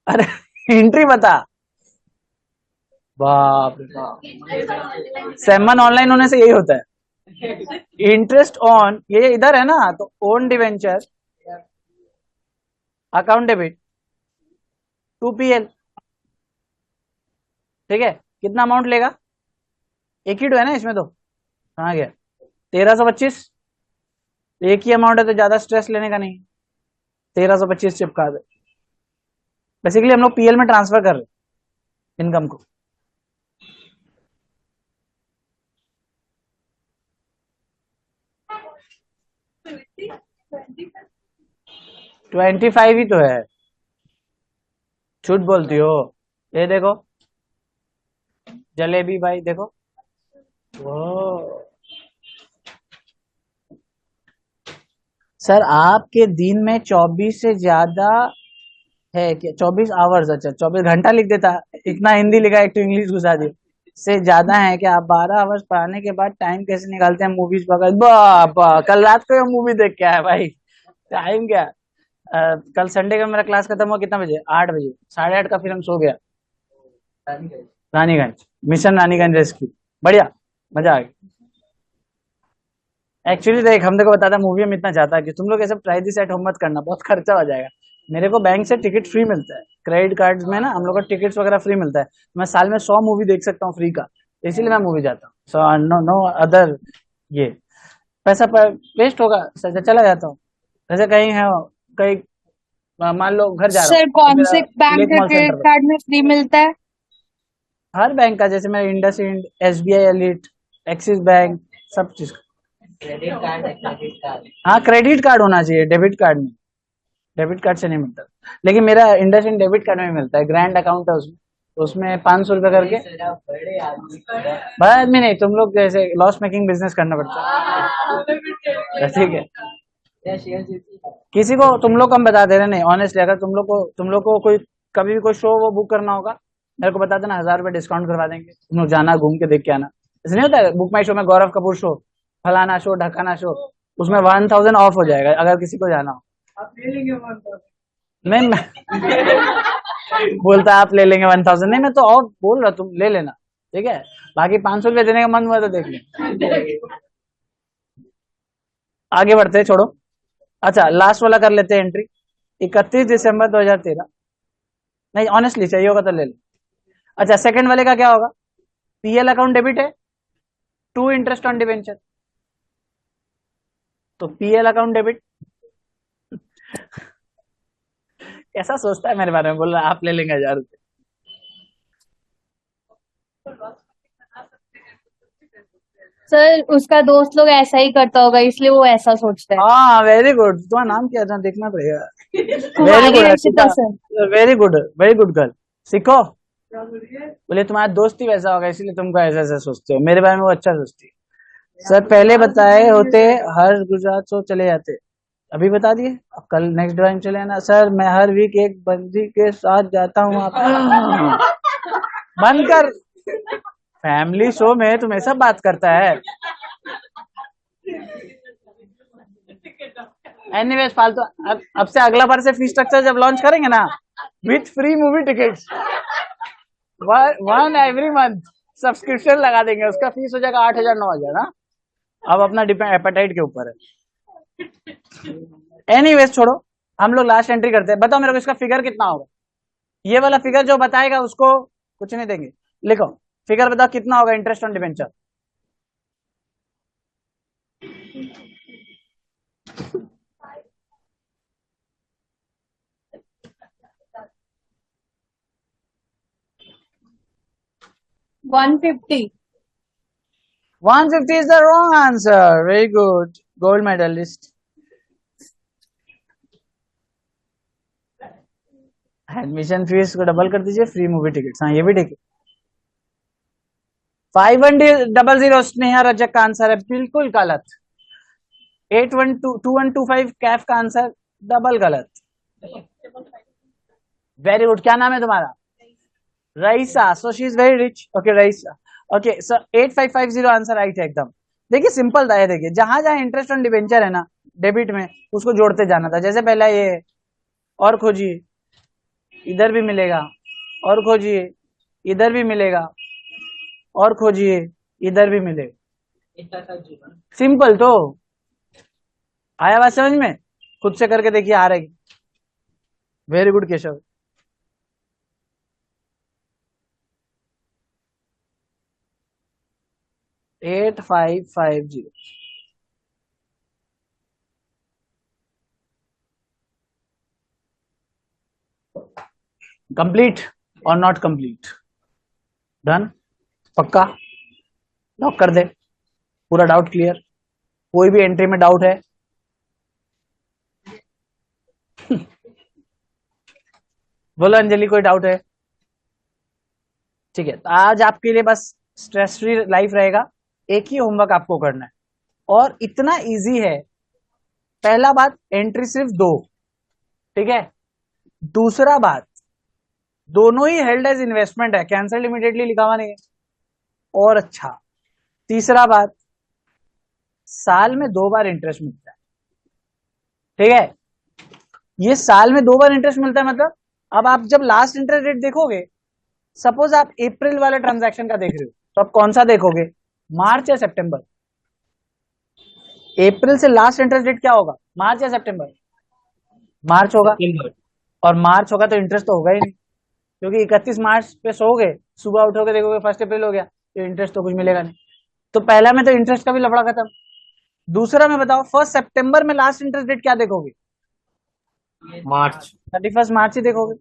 अरे एंट्री बता बाप रे बाप सेमन ऑनलाइन होने से यही होता है इंटरेस्ट ऑन ये इधर है ना तो own debenture account debit to PL ठीक है कितना अमाउंट लेगा एक ही तो है ना इसमें तो कहाँ गया 1325 एक ही अमाउंट है तो ज्यादा स्ट्रेस लेने का नहीं 1325 चिपका दे बेसिकली हम लोग पीएल में ट्रांसफर कर रहे इनकम को ट्वेंटी फाइव ही तो है झूठ बोलती हो ये देखो जलेबी भाई देखो वो सर आपके दिन में 24 से ज्यादा है क्या? 24 आवर्स, अच्छा 24 घंटा लिख देता, इतना हिंदी लिखा एक तो इंग्लिश घुसा दी, से ज्यादा है क्या? आप 12 आवर्स पढ़ाने के बाद टाइम कैसे निकालते हैं मूवीज वगैरह? बाबा कल रात को ये मूवी देख के आया भाई, टाइम क्या? कल संडे का मेरा क्लास खत्म हुआ कितना बजे? 8 बजे, 8:30 का फिर हम सो गया। रानीगंज, मिशन रानीगंज रेस्क्यू, बढ़िया, मजा आ गया। एक्चुअली देख हम देखो बताता मूवी में इतना चाहता है कि तुम लोग ऐसे ट्राई दिस एट होम मत करना, बहुत खर्चा हो जाएगा। मेरे को बैंक से टिकट फ्री मिलता है, क्रेडिट कार्ड में ना हम लोग को टिकट्स वगैरह फ्री मिलता है, मैं साल में 100 मूवी देख सकता हूँ फ्री का, इसीलिए मैं मूवी जाता हूँ। सो नो नो अदर, ये पैसा वेस्ट होगा सर, चला जाता हूँ। जैसे कहीं है, कहीं मान लो घर जा रहा हूँ सर तो कौन मेरा से बैंक लेक का मॉल क्रेडिट सेंटर, कार्ड में फ्री मिलता है? हर बैंक का, जैसे मेरा IndusInd, SBI elite, Axis bank, सब चीज का। क्रेडिट कार्ड है, क्रेडिट कार्ड। हाँ क्रेडिट कार्ड होना चाहिए, डेबिट कार्ड नहीं, डेबिट कार्ड से नहीं मिलता। लेकिन मेरा इंडसइंड डेबिट कार्ड में मिलता है, ग्रैंड अकाउंट है उसमें, तो उसमें 500 रुपए करके। सर आप बड़े आदमी को बड़ा आदमी नहीं, तुम लोग जैसे लॉस मेकिंग बिजनेस करना पड़ता है, ठीक है। या शेयर जीती है। किसी को तुम लोग को हम बता दे रहे, नहीं ऑनेस्टली, अगर तुम लोग को कोई कभी भी कोई शो वो बुक करना होगा, मेरे को बता देना, 1000 रुपए डिस्काउंट करवा देंगे, तुम लोग जाना, घूम के देख के आना। ऐसे नहीं होता है बुक माई शो में गौरव कपूर शो, फलाना शो, ढकाना शो, उसमें 1000 ऑफ हो जाएगा अगर किसी को जाना हो। आप ले लेंगे 1000? नहीं बोलता आप ले लेंगे 1000, नहीं मैं तो और बोल रहा, तुम ले लेना, ठीक है। बाकी 500 रुपए देने का मन हुआ तो देख ले। आगे बढ़ते हैं, छोड़ो। अच्छा लास्ट वाला कर लेते हैं एंट्री, 31 दिसंबर 2013। नहीं ऑनेस्टली चाहिए होगा तो ले लो। अच्छा सेकंड वाले का क्या होगा? पीएल अकाउंट डेबिट है, टू इंटरेस्ट ऑन डिवेंचर, तो पीएल अकाउंट डेबिट। कैसा सोचता है मेरे बारे में, बोल रहा आप ले लेंगे 1000 रुपए। सर उसका दोस्त लोग ऐसा ही करता होगा इसलिए वो ऐसा सोचता है। हाँ वेरी गुड, तुम्हारा नाम क्या था देखना पड़ेगा। Very Kumari good Harshita Arpita, sir. Very good girl, सीखो। बोले तुम्हारा दोस्त ही वैसा होगा इसलिए तुमको ऐसा ऐसा सोचते हो, मेरे बारे में वो अच्छा सोचती है। सर पहले बताए होते हर गुजरात शो चले जाते, अभी बता दिए, अब कल नेक्स्ट ड्राइव चले आना। सर मैं हर वीक एक बंदी के साथ जाता हूँ, आप बंद कर, फैमिली शो में तुम ऐसा बात करता है। एनीवेज फालतू, अब से अगला बार से फी स्ट्रक्चर जब लॉन्च करेंगे ना, with free movie tickets, one every month subscription लगा देंगे, उसका फीस हो जाएगा 8000 9000 ना। अब अपना डिपेंड एपेटाइट के ऊपर है। एनीवेज छोड़ो, हम लोग लास्ट एंट्री करते हैं। बताओ मेरे को इसका फिगर कितना होगा? ये वाला फिगर जो बताएगा उसको कुछ नहीं देंगे, लिखो फिगर बताओ कितना होगा interest on debenture. $150। 150 is the wrong answer. Very good. Gold medalist. Admission fees को डबल कर दीजिए, फ्री मूवी टिकट, हाँ ये भी ठीक है। 5100 स्नेहा रजक का आंसर है बिल्कुल गलत। 2125 कैफ का आंसर डबल गलत। वेरी गुड, क्या नाम है तुम्हारा? Raisa, so she is very rich. Okay Raisa, okay sir 8550 answer right है एकदम। देखिए सिंपल था ये, देखिए जहां जहां इंटरेस्ट ऑन डिवेंचर है ना डेबिट में, उसको जोड़ते जाना था। जैसे पहला ये, और खोजिए इधर भी मिलेगा, और खोजिए इधर भी मिलेगा, और खोजिए इधर भी मिलेगा। इतना सा जीवन। सिंपल तो आया बात समझ में, खुद से करके देखिए आ रहेगी। Very good Keshav. At 550 complete और नॉट कंप्लीट? डन, पक्का लॉक कर दे, पूरा डाउट क्लियर? कोई भी एंट्री में डाउट है? बोलो अंजलि, कोई डाउट है? ठीक है, तो आज आपके लिए बस स्ट्रेस फ्री लाइफ रहेगा, एक ही होमवर्क आपको करना है और इतना इजी है पहला बात, एंट्री सिर्फ 2, ठीक है। दूसरा बात, दोनों ही हेल्ड एज इन्वेस्टमेंट है, कैंसल इमीडिएटली लिखा हुआ नहीं है। और अच्छा, तीसरा बात, साल में 2 बार इंटरेस्ट मिलता है, ठीक है। ये साल में 2 बार इंटरेस्ट मिलता है मतलब, अब आप जब लास्ट इंटरेस्ट रेट देखोगे, सपोज आप अप्रैल वाले ट्रांजैक्शन का देख रहे हो, तो आप कौन सा देखोगे, मार्च या सितंबर? अप्रैल से लास्ट इंटरेस्ट रेट क्या होगा, मार्च या सितंबर? मार्च होगा। और मार्च होगा तो इंटरेस्ट तो होगा ही नहीं, क्योंकि 31 मार्च पे सोओगे, सुबह उठोगे देखोगे 1 अप्रैल हो गया, तो इंटरेस्ट तो कुछ मिलेगा नहीं। तो पहला में तो इंटरेस्ट का भी लफड़ा खत्म। दूसरा में बताओ, 1 सितंबर में लास्ट इंटरेस्ट रेट क्या देखोगे, मार्च। 31 मार्च ही देखोगे।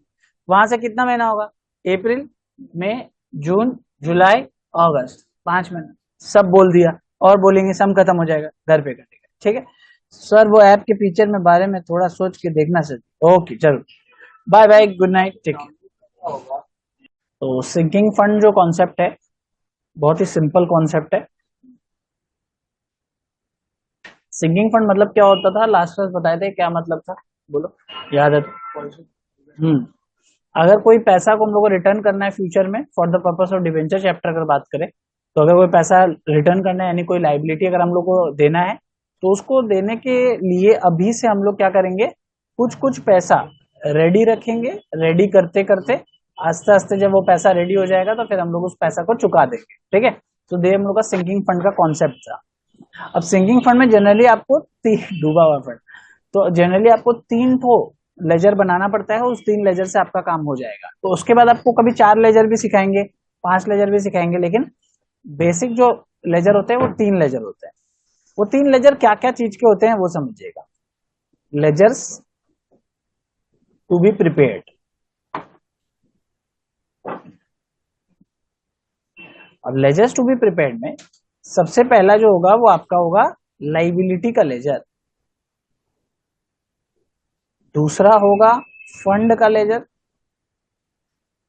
वहां से कितना महीना होगा, अप्रैल, मई, जून, जुलाई, अगस्त, 5 महीना। सब बोल दिया, और बोलेंगे सम खत्म हो जाएगा, घर पे कटेगा, ठीक है। सर वो ऐप के फीचर में बारे में थोड़ा सोच के देखना सर। ओके चलो, bye bye, good night, take care. तो सिंकिंग फंड जो कॉन्सेप्ट है, बहुत ही सिंपल कॉन्सेप्ट है। सिंकिंग फंड मतलब क्या होता था, लास्ट क्लास बताए थे क्या मतलब था, बोलो, याद है तो? अगर कोई पैसा को हम लोग को रिटर्न करना है फ्यूचर में for the purpose of debenture chapter अगर बात करें, तो अगर कोई पैसा रिटर्न करना है, यानी कोई लाइबिलिटी अगर हम लोग को देना है, तो उसको देने के लिए अभी से हम लोग क्या करेंगे, कुछ कुछ पैसा रेडी रखेंगे। रेडी करते करते आस्ते आस्ते जब वो पैसा रेडी हो जाएगा, तो फिर हम लोग उस पैसा को चुका देंगे, ठीक है। तो ये हम लोग का सिंकिंग फंड का कॉन्सेप्ट था। अब सिंकिंग फंड में जनरली आपको डूबा हुआ फंड, तो जनरली आपको 3 ठो लेजर बनाना पड़ता है, उस 3 लेजर से आपका काम हो जाएगा। तो उसके बाद आपको कभी 4 लेजर भी सिखाएंगे, 5 लेजर भी सिखाएंगे, लेकिन बेसिक जो लेजर होते हैं वो 3 लेजर होते हैं। वो 3 लेजर क्या क्या चीज के होते हैं वो समझिएगा। लेजर्स टू बी प्रिपेयर्ड, अब लेजर्स टू बी प्रिपेयर्ड में सबसे पहला जो होगा वो आपका होगा लाइबिलिटी का लेजर, दूसरा होगा फंड का लेजर,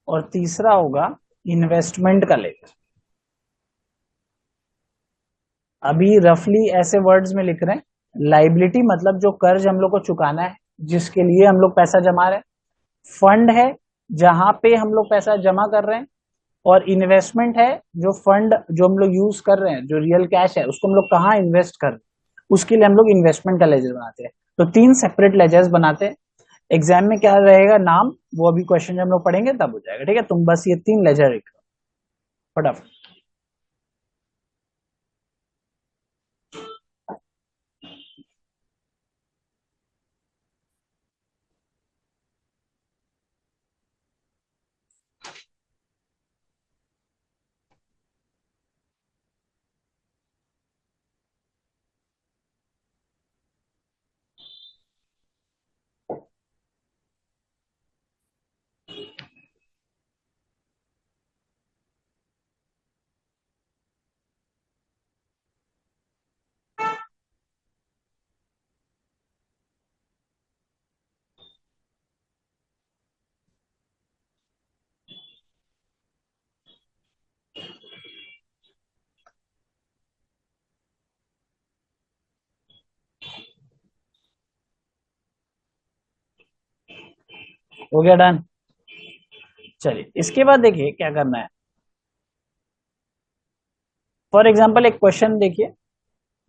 और तीसरा होगा इन्वेस्टमेंट का लेजर। अभी रफली ऐसे वर्ड्स में लिख रहे हैं, लाइबिलिटी मतलब जो कर्ज हम लोग को चुकाना है, जिसके लिए हम लोग पैसा जमा रहे हैं। फंड है जहां पे हम लोग पैसा जमा कर रहे हैं, और इन्वेस्टमेंट है जो फंड जो हम लोग यूज कर रहे हैं, जो रियल कैश है उसको हम लोग कहाँ इन्वेस्ट कर रहे हैं, उसके लिए हम लोग इन्वेस्टमेंट का लेजर बनाते हैं। तो 3 सेपरेट लेजर्स बनाते हैं। एग्जाम में क्या रहेगा नाम, वो अभी क्वेश्चन जब हम लोग पढ़ेंगे तब हो जाएगा, ठीक है। तुम बस ये 3 लेजर लिख लो फटाफट। हो गया डन। चलिए इसके बाद देखिए क्या करना है। फॉर एग्जाम्पल एक क्वेश्चन देखिए,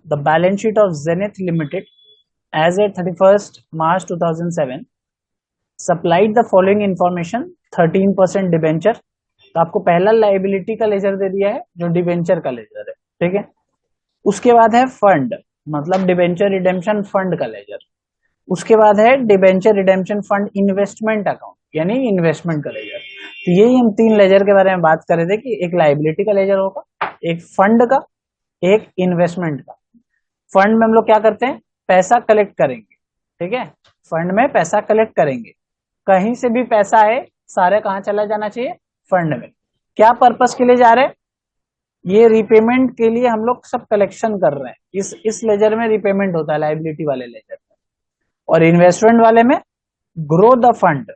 the balance sheet of Zenith Limited as at 31 March 2007 supplied the following information, 13% debenture. तो आपको पहला लाइबिलिटी का लेजर दे दिया है जो डिबेंचर का लेजर है, ठीक है। उसके बाद है फंड, मतलब डिबेंचर रिडेम्पशन फंड का लेजर। उसके बाद है debenture redemption fund investment account, यानी इन्वेस्टमेंट का लेजर। तो यही हम 3 लेजर के बारे में बात कर रहे थे कि एक लाइबिलिटी का लेजर होगा, एक फंड का, एक इन्वेस्टमेंट का। फंड में हम लोग क्या करते हैं, पैसा कलेक्ट करेंगे, ठीक है। फंड में पैसा कलेक्ट करेंगे, कहीं से भी पैसा आए सारे कहाँ चला जाना चाहिए, फंड में। क्या पर्पस के लिए जा रहे हैं, ये रिपेमेंट के लिए हम लोग सब कलेक्शन कर रहे हैं। इस लेजर में रिपेमेंट होता है, लाइबिलिटी वाले लेजर में। और इन्वेस्टमेंट वाले में ग्रो द फंड,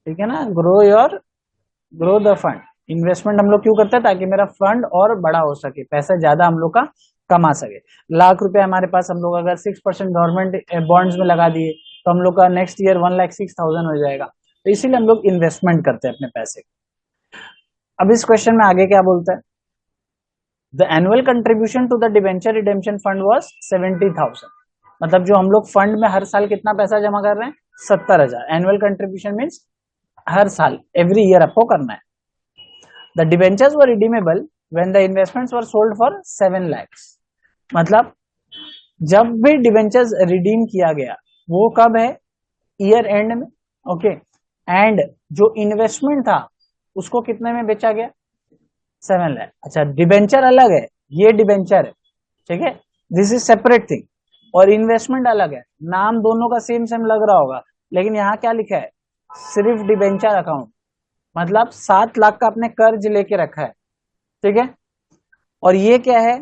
ठीक है ना, ग्रो द फंड। इन्वेस्टमेंट हम लोग क्यों करते हैं, ताकि मेरा फंड और बड़ा हो सके, पैसा ज्यादा हम लोग का कमा सके। लाख रुपए हमारे पास, हम लोग अगर 6% गवर्नमेंट बॉन्ड्स में लगा दिए तो हम लोग का नेक्स्ट ईयर 1,06,000 हो जाएगा। तो इसीलिए हम लोग इन्वेस्टमेंट करते हैं अपने पैसे। अब इस क्वेश्चन में आगे क्या बोलता है, the annual contribution to the debenture redemption fund was 70,000। मतलब जो हम लोग फंड में हर साल कितना पैसा जमा कर रहे हैं, 70,000। एनुअल कंट्रीब्यूशन मीन्स हर साल, एवरी ईयर आपको करना है। The debentures were redeemable when the investments were sold for 7 lakhs। मतलब जब भी डिवेंचर्स रिडीम किया गया वो कब है, ईयर एंड में। ओके, एंड जो इन्वेस्टमेंट था उसको कितने में बेचा गया, 7 लाख। अच्छा, डिवेंचर अलग है, ये डिवेंचर है, ठीक है, दिस इज सेपरेट थिंग। और इन्वेस्टमेंट अलग है, नाम दोनों का सेम सेम लग रहा होगा, लेकिन यहाँ क्या लिखा है, सिर्फ डिवेंचर अकाउंट। मतलब 7 लाख का आपने कर्ज लेके रखा है, ठीक है। और ये क्या है,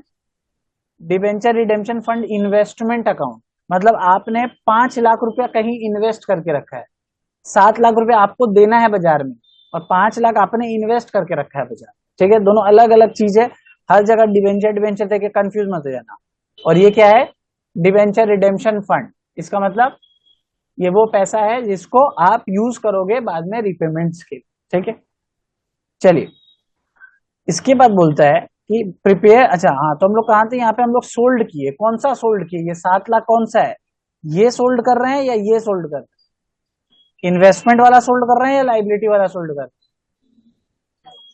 debenture redemption fund investment account. मतलब आपने 5 लाख रुपया कहीं इन्वेस्ट करके रखा है, 7 लाख रुपया आपको देना है बाजार में, और 5 लाख आपने इन्वेस्ट करके रखा है बाजार, ठीक है। दोनों अलग अलग चीज है, हर जगह डिवेंचर डिवेंचर देके कंफ्यूज मत हो जाना। और ये क्या है, डिवेंचर रिडेम्पशन फंड, इसका मतलब ये वो पैसा है जिसको आप यूज करोगे बाद में रिपेमेंट्स के, ठीक है। चलिए, इसके बाद बोलता है कि प्रिपेयर, अच्छा हाँ, तो हम लोग कहाँ थे, यहाँ पे हम लोग सोल्ड किए, कौन सा सोल्ड किए, ये 7 लाख कौन सा है, ये सोल्ड कर रहे हैं या ये सोल्ड कर रहे हैं, इन्वेस्टमेंट वाला सोल्ड कर रहे हैं या लाइबिलिटी वाला सोल्ड कर रहे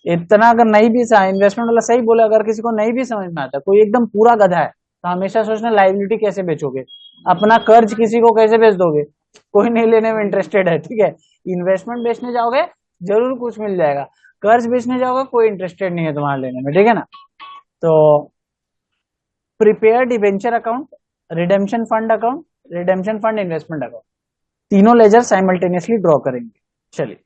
हैं। इतना अगर नहीं भी इन्वेस्टमेंट वाला सही बोला, अगर किसी को नहीं भी समझ में आता, कोई एकदम पूरा गधा है, तो हमेशा सोचना लाइबिलिटी कैसे बेचोगे, अपना कर्ज किसी को कैसे बेच दोगे, कोई नहीं लेने में इंटरेस्टेड है, ठीक है। इन्वेस्टमेंट बेचने जाओगे जरूर कुछ मिल जाएगा, कर्ज बेचने जाओगे कोई इंटरेस्टेड नहीं है तुम्हारे लेने में, ठीक है ना। तो prepare debenture account, redemption fund account, redemption fund investment account, तीनों लेजर साइमल्टेनियसली ड्रॉ करेंगे। चलिए,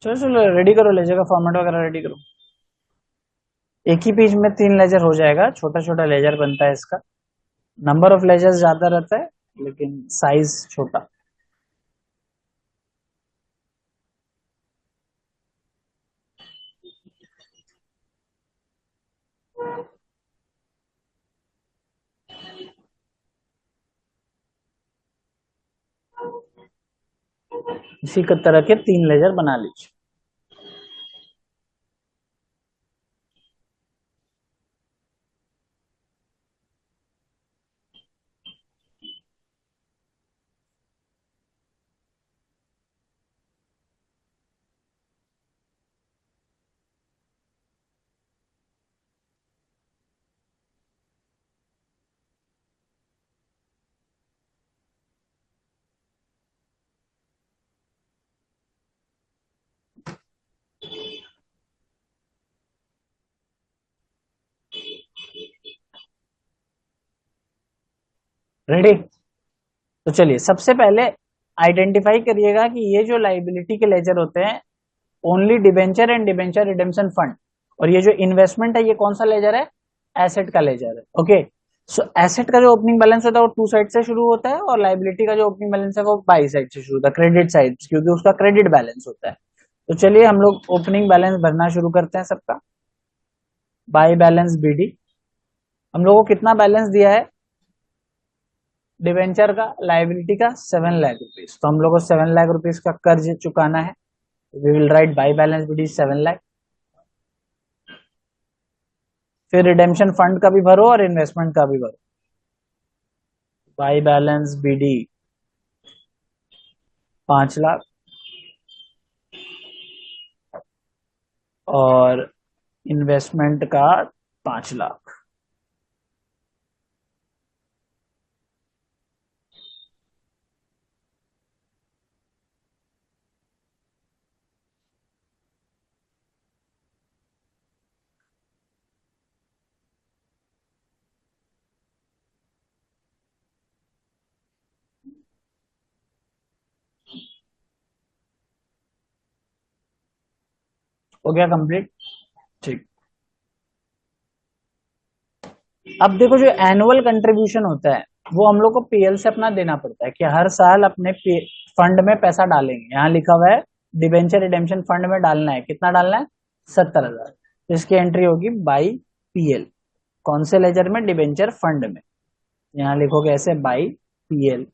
चलो चलो रेडी करो, लेजर का फॉर्मेट वगैरह रेडी करो। एक ही पेज में 3 लेजर हो जाएगा, छोटा छोटा लेजर बनता है इसका, नंबर ऑफ लेजर्स ज्यादा रहता है लेकिन साइज छोटा। इसी तरह के 3 लेजर बना लीजिए। रेडी, तो चलिए सबसे पहले आइडेंटिफाई करिएगा कि ये जो लाइबिलिटी के लेजर होते हैं only debenture and debenture redemption fund, और ये जो इन्वेस्टमेंट है ये कौन सा लेजर है, एसेट का लेजर है। ओके, सो एसेट का जो ओपनिंग बैलेंस होता है वो 2 साइड से शुरू होता है, और लाइबिलिटी का जो ओपनिंग बैलेंस है वो बाई साइड से शुरू होता है, क्रेडिट साइड, क्योंकि उसका क्रेडिट बैलेंस होता है। तो चलिए हम लोग ओपनिंग बैलेंस भरना शुरू करते हैं सबका। बाई बैलेंस बीडी, हम लोगों को कितना बैलेंस दिया है डिवेंचर का, लाइबिलिटी का 7 लाख रुपीज, तो हम लोग को 7 लाख रुपीज का कर्ज चुकाना है। We will write by balance BD 7 lakh. फिर रिडेम्पशन फंड का भी भरो और इन्वेस्टमेंट का भी भरो। बाई बैलेंस बीडी 5 लाख और इन्वेस्टमेंट का 5 लाख। हो गया कंप्लीट। ठीक, अब देखो जो एनुअल कंट्रीब्यूशन होता है वो हम लोग को पीएल से अपना देना पड़ता है कि हर साल अपने फंड में पैसा डालेंगे। यहाँ लिखा हुआ है डिबेंचर रिडेम्पशन फंड में डालना है, कितना डालना है? 70,000। तो इसकी एंट्री होगी बाई पीएल। कौन से लेजर में? डिबेंचर फंड में। यहाँ लिखोगे ऐसे बाई पीएल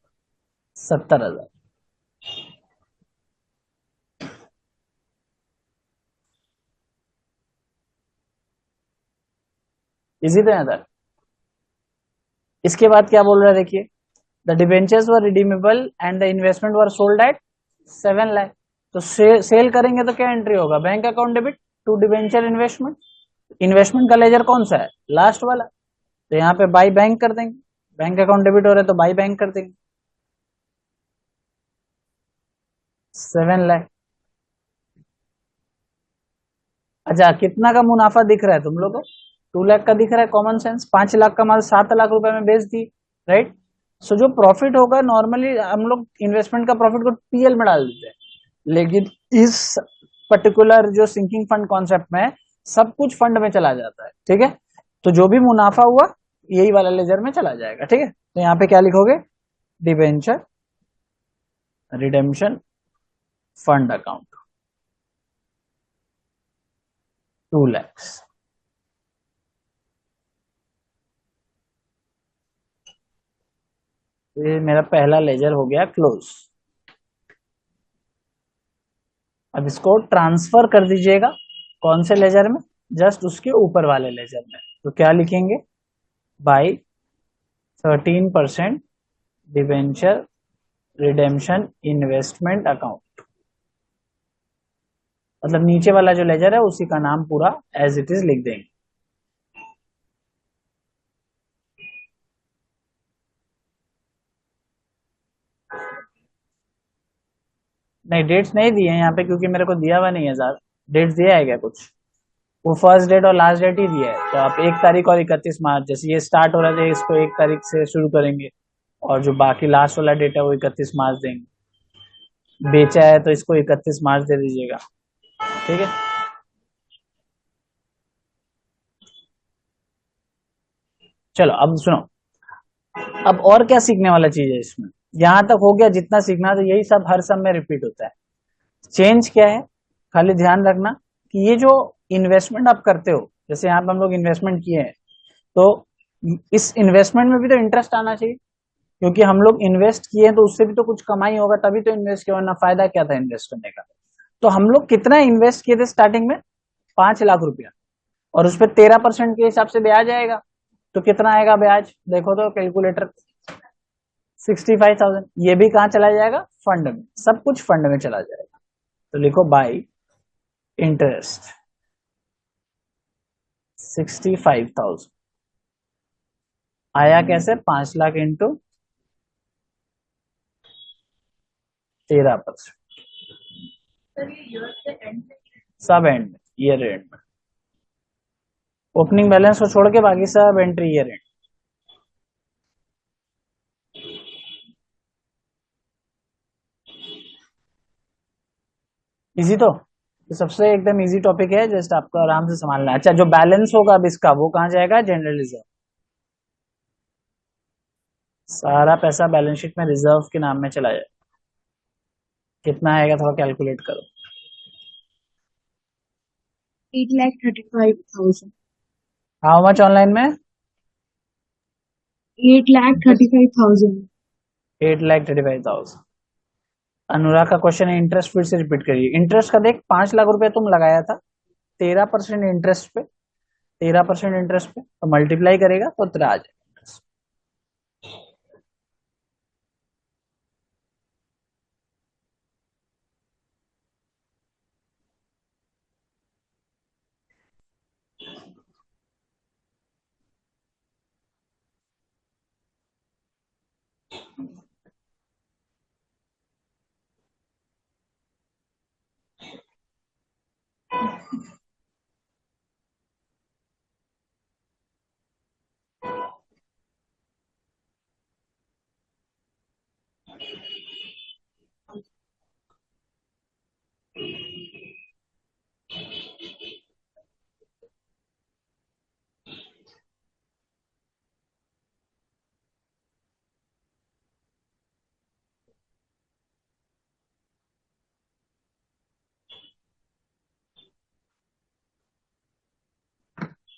70,000। इजी तो यहाँ तक। इसके बाद क्या बोल रहा है देखिए, the debentures were redeemable and the investment were sold at 7 lakh. तो सेल करेंगे तो क्या एंट्री होगा? Bank account debit to debenture investment. Investment का लेजर कौन सा है? लास्ट वाला। तो यहाँ पे बाई बैंक कर देंगे, बैंक अकाउंट डेबिट हो रहा है तो बाई बैंक कर देंगे 7 लाख। अच्छा, कितना का मुनाफा दिख रहा है तुम लोग को? 2 लाख का दिख रहा है, कॉमन सेंस। 5 लाख का माल 7 लाख रुपए में बेच दी, राइट। सो जो प्रॉफिट होगा नॉर्मली हम लोग इन्वेस्टमेंट का प्रॉफिट को पीएल में डाल देते हैं, लेकिन इस पर्टिकुलर जो सिंकिंग फंड कॉन्सेप्ट में सब कुछ फंड में चला जाता है, ठीक है। तो जो भी मुनाफा हुआ यही वाला लेजर में चला जाएगा, ठीक है। तो यहाँ पे क्या लिखोगे? Debenture redemption fund account 2 lakhs। ये मेरा पहला लेजर हो गया क्लोज। अब इसको ट्रांसफर कर दीजिएगा कौन से लेजर में? जस्ट उसके ऊपर वाले लेजर में। तो क्या लिखेंगे? By 13% debenture redemption investment account. मतलब नीचे वाला जो लेजर है उसी का नाम पूरा एज इट इज लिख देंगे। नहीं, डेट्स नहीं दिए हैं यहाँ पे क्योंकि मेरे को दिया हुआ नहीं है सर। डेट्स दिया है क्या कुछ? वो फर्स्ट डेट और लास्ट डेट ही दिया है। तो आप 1 तारीख और 31 मार्च, जैसे ये स्टार्ट हो रहा था इसको 1 तारीख से शुरू करेंगे और जो बाकी लास्ट वाला डेट है वो 31 मार्च देंगे। बेचा है तो इसको 31 मार्च दे दीजिएगा, ठीक है। चलो अब सुनो, अब और क्या सीखने वाला चीज है इसमें? यहां तक हो गया जितना सीखना, तो यही सब हर सब में रिपीट होता है। चेंज क्या है? खाली ध्यान रखना कि ये जो इन्वेस्टमेंट आप करते हो, जैसे यहाँ पे हम लोग इन्वेस्टमेंट किए हैं, तो इस इन्वेस्टमेंट में भी तो इंटरेस्ट आना चाहिए, क्योंकि हम लोग इन्वेस्ट किए हैं तो उससे भी तो कुछ कमाई होगा, तभी तो इन्वेस्ट किया, वरना फायदा क्या था इन्वेस्ट करने का? तो हम लोग कितना इन्वेस्ट किए थे स्टार्टिंग में? 5 लाख रुपया, और उस पर 13% के हिसाब से ब्याज आएगा। तो कितना आएगा ब्याज? देखो तो कैलकुलेटर, 65,000। ये भी कहाँ चला जाएगा? फंड में। सब कुछ फंड में चला जाएगा। तो लिखो बाई इंटरेस्ट 65,000 आया कैसे? 5 लाख इंटू 13%। सब एंड, ईयर एंड में। ओपनिंग बैलेंस को छोड़ के बाकी सब एंट्री ईयर एंड। इजी तो? ये सबसे एकदम इजी टॉपिक है, जस्ट आपको आराम से संभालना है। अच्छा, जो बैलेंस होगा अब इसका वो कहाँ जाएगा? General reserve. सारा पैसा बैलेंस शीट में रिजर्व के नाम में चला जाए। कितना आएगा थोड़ा कैलकुलेट करो। 8,35,000। हाउ मच ऑनलाइन में? 8,35,000। 8,35,000। अनुराग का क्वेश्चन है, इंटरेस्ट फिर से रिपीट करिए। इंटरेस्ट का देख, 5 लाख रुपए तुम लगाया था, 13% इंटरेस्ट पे, 13% इंटरेस्ट पे, तो मल्टीप्लाई करेगा तो तेरा आ जाएगा।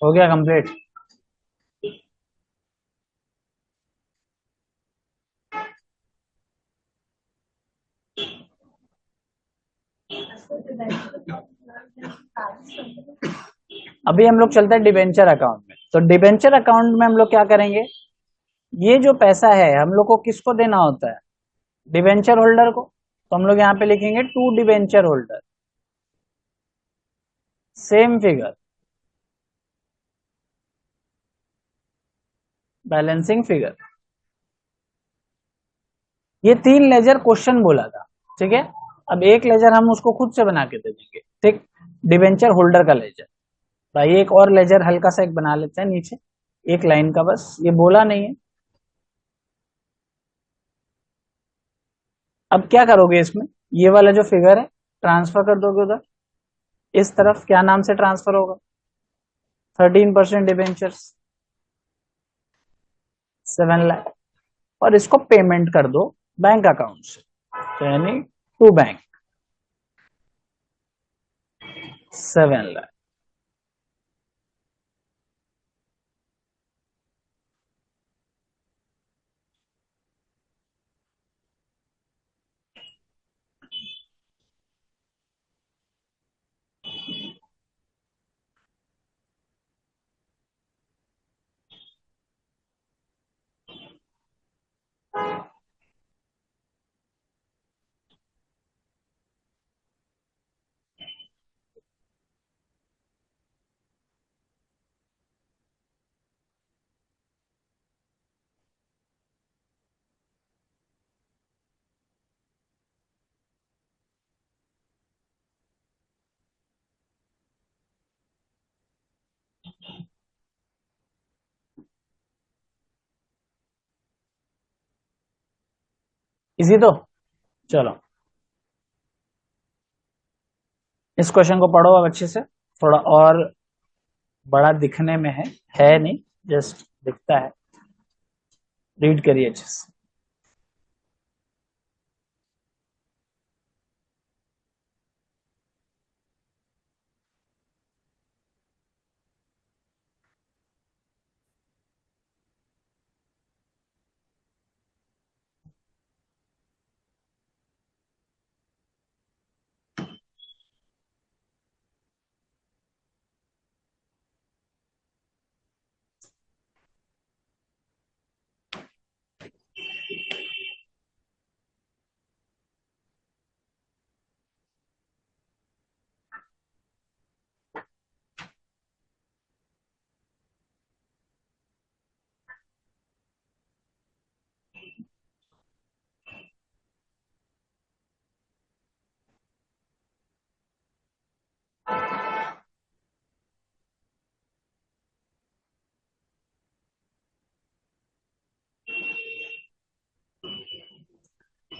हो गया कंप्लीट? अभी हम लोग चलते हैं डिबेंचर अकाउंट में। तो डिबेंचर अकाउंट में हम लोग क्या करेंगे, ये जो पैसा है हम लोग को किसको देना होता है, डिबेंचर होल्डर को। तो हम लोग यहाँ पे लिखेंगे to debenture holder, same figure, balancing figure. ये 3 लेजर क्वेश्चन बोला था, ठीक है। अब एक लेजर हम उसको खुद से बना के दे देंगे, ठीक, डिबेंचर होल्डर का लेजर। भाई एक और लेजर हल्का सा एक बना लेते हैं नीचे, एक लाइन का, बस ये बोला नहीं है। अब क्या करोगे इसमें, ये वाला जो फिगर है ट्रांसफर कर दोगे उधर, इस तरफ क्या नाम से ट्रांसफर होगा, 13% डिबेंचर्स 7 लाख, और इसको पेमेंट कर दो बैंक अकाउंट से, तो यानी टू बैंक 7 लाख। इजी तो, चलो इस क्वेश्चन को पढ़ो अब अच्छे से, थोड़ा और बड़ा दिखने में है नहीं, जस्ट दिखता है, रीड करिए अच्छे से।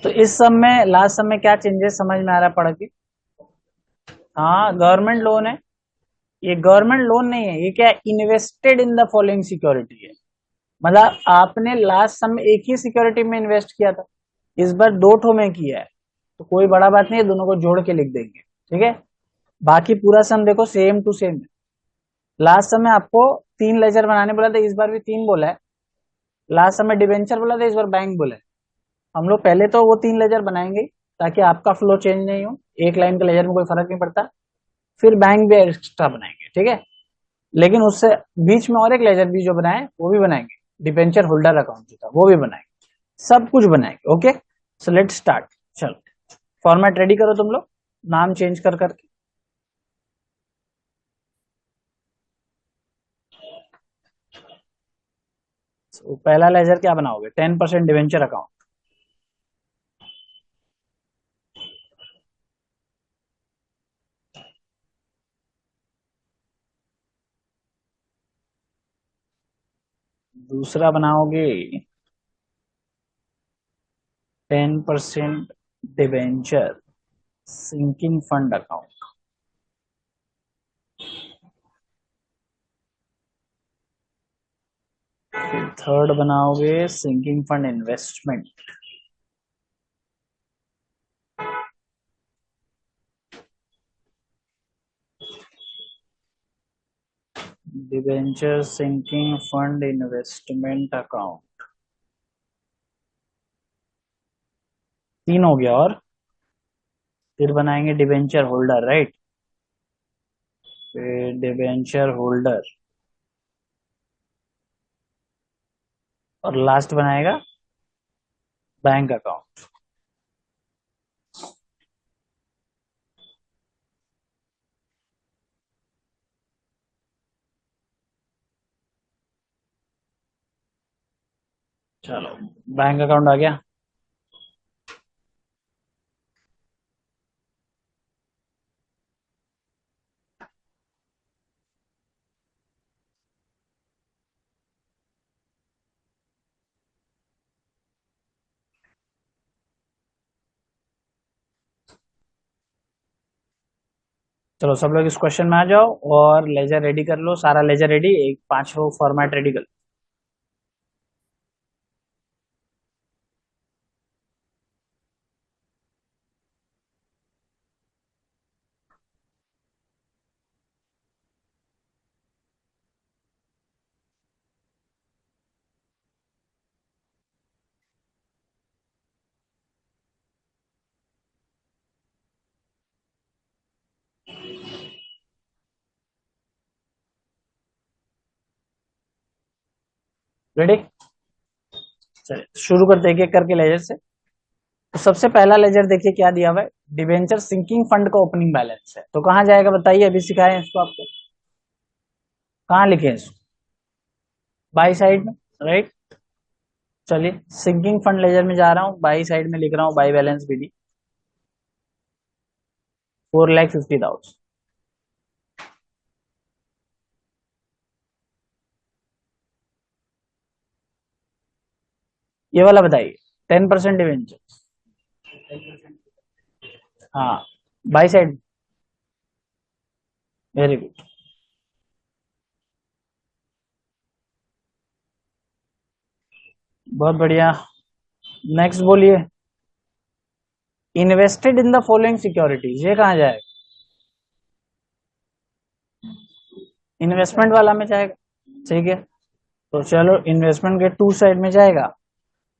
तो इस सब में लास्ट सब में क्या चेंजेस समझ में आ रहा है पढ़ के? हाँ गवर्नमेंट लोन है, ये गवर्नमेंट लोन नहीं है, ये क्या है, invested in the following security है। मतलब आपने लास्ट सम में एक ही सिक्योरिटी में इन्वेस्ट किया था, इस बार 2 ठो में किया है, तो कोई बड़ा बात नहीं है, दोनों को जोड़ के लिख देंगे, ठीक है। बाकी पूरा सम देखो सेम टू सेम है। लास्ट सम में आपको 3 लेजर बनाने बोला था, इस बार भी 3 बोला है। लास्ट सम में डिबेंचर बोला था, इस बार बैंक बोला है। हम लोग पहले तो वो 3 लेजर बनाएंगे ताकि आपका फ्लो चेंज नहीं हो, एक लाइन के लेजर में कोई फर्क नहीं पड़ता, फिर बैंक भी एक्स्ट्रा बनाएंगे, ठीक है। लेकिन उससे बीच में और एक लेजर भी जो बनाए वो भी बनाएंगे, डिबेंचर होल्डर अकाउंट जो था वो भी बनाएंगे, सब कुछ बनाएंगे, ओके। सो लेट स्टार्ट, चलो फॉर्मेट रेडी करो तुम लोग, नाम चेंज कर करके। so, पहला लेजर क्या बनाओगे, 10% डिबेंचर अकाउंट। दूसरा बनाओगे 10% डिबेंचर सिंकिंग फंड अकाउंट। फिर थर्ड बनाओगे sinking fund investment. Debenture sinking fund investment account, 3 हो गया। और फिर बनाएंगे डिबेंचर होल्डर, राइट? फिर डिबेंचर होल्डर, और लास्ट बनाएगा बैंक अकाउंट। चलो, बैंक अकाउंट आ गया। चलो सब लोग इस क्वेश्चन में आ जाओ और लेजर रेडी कर लो, सारा लेजर रेडी, एक 5 रो फॉर्मेट रेडी कर लो। रेडी? चलिए शुरू करते हैं एक एक करके लेजर से। तो सबसे पहला लेजर देखिए क्या दिया हुआ है, डिबेंचर सिंकिंग फंड का ओपनिंग बैलेंस है। तो कहां जाएगा बताइए, अभी सिखाए इसको आपको, कहां लिखे इसको? बाई साइड में, राइट? चलिए सिंकिंग फंड लेजर में जा रहा हूं, बाई साइड में लिख रहा हूं बाई बैलेंस बीडी 4,50,000। ये वाला बताइए, 10% डिवेंचर, हाँ बाई साइड, वेरी गुड। बहुत बढ़िया। नेक्स्ट बोलिए, invested in the following securities, ये कहां जाएगा? इन्वेस्टमेंट वाला में जाएगा, ठीक है। तो चलो इन्वेस्टमेंट के टू साइड में जाएगा।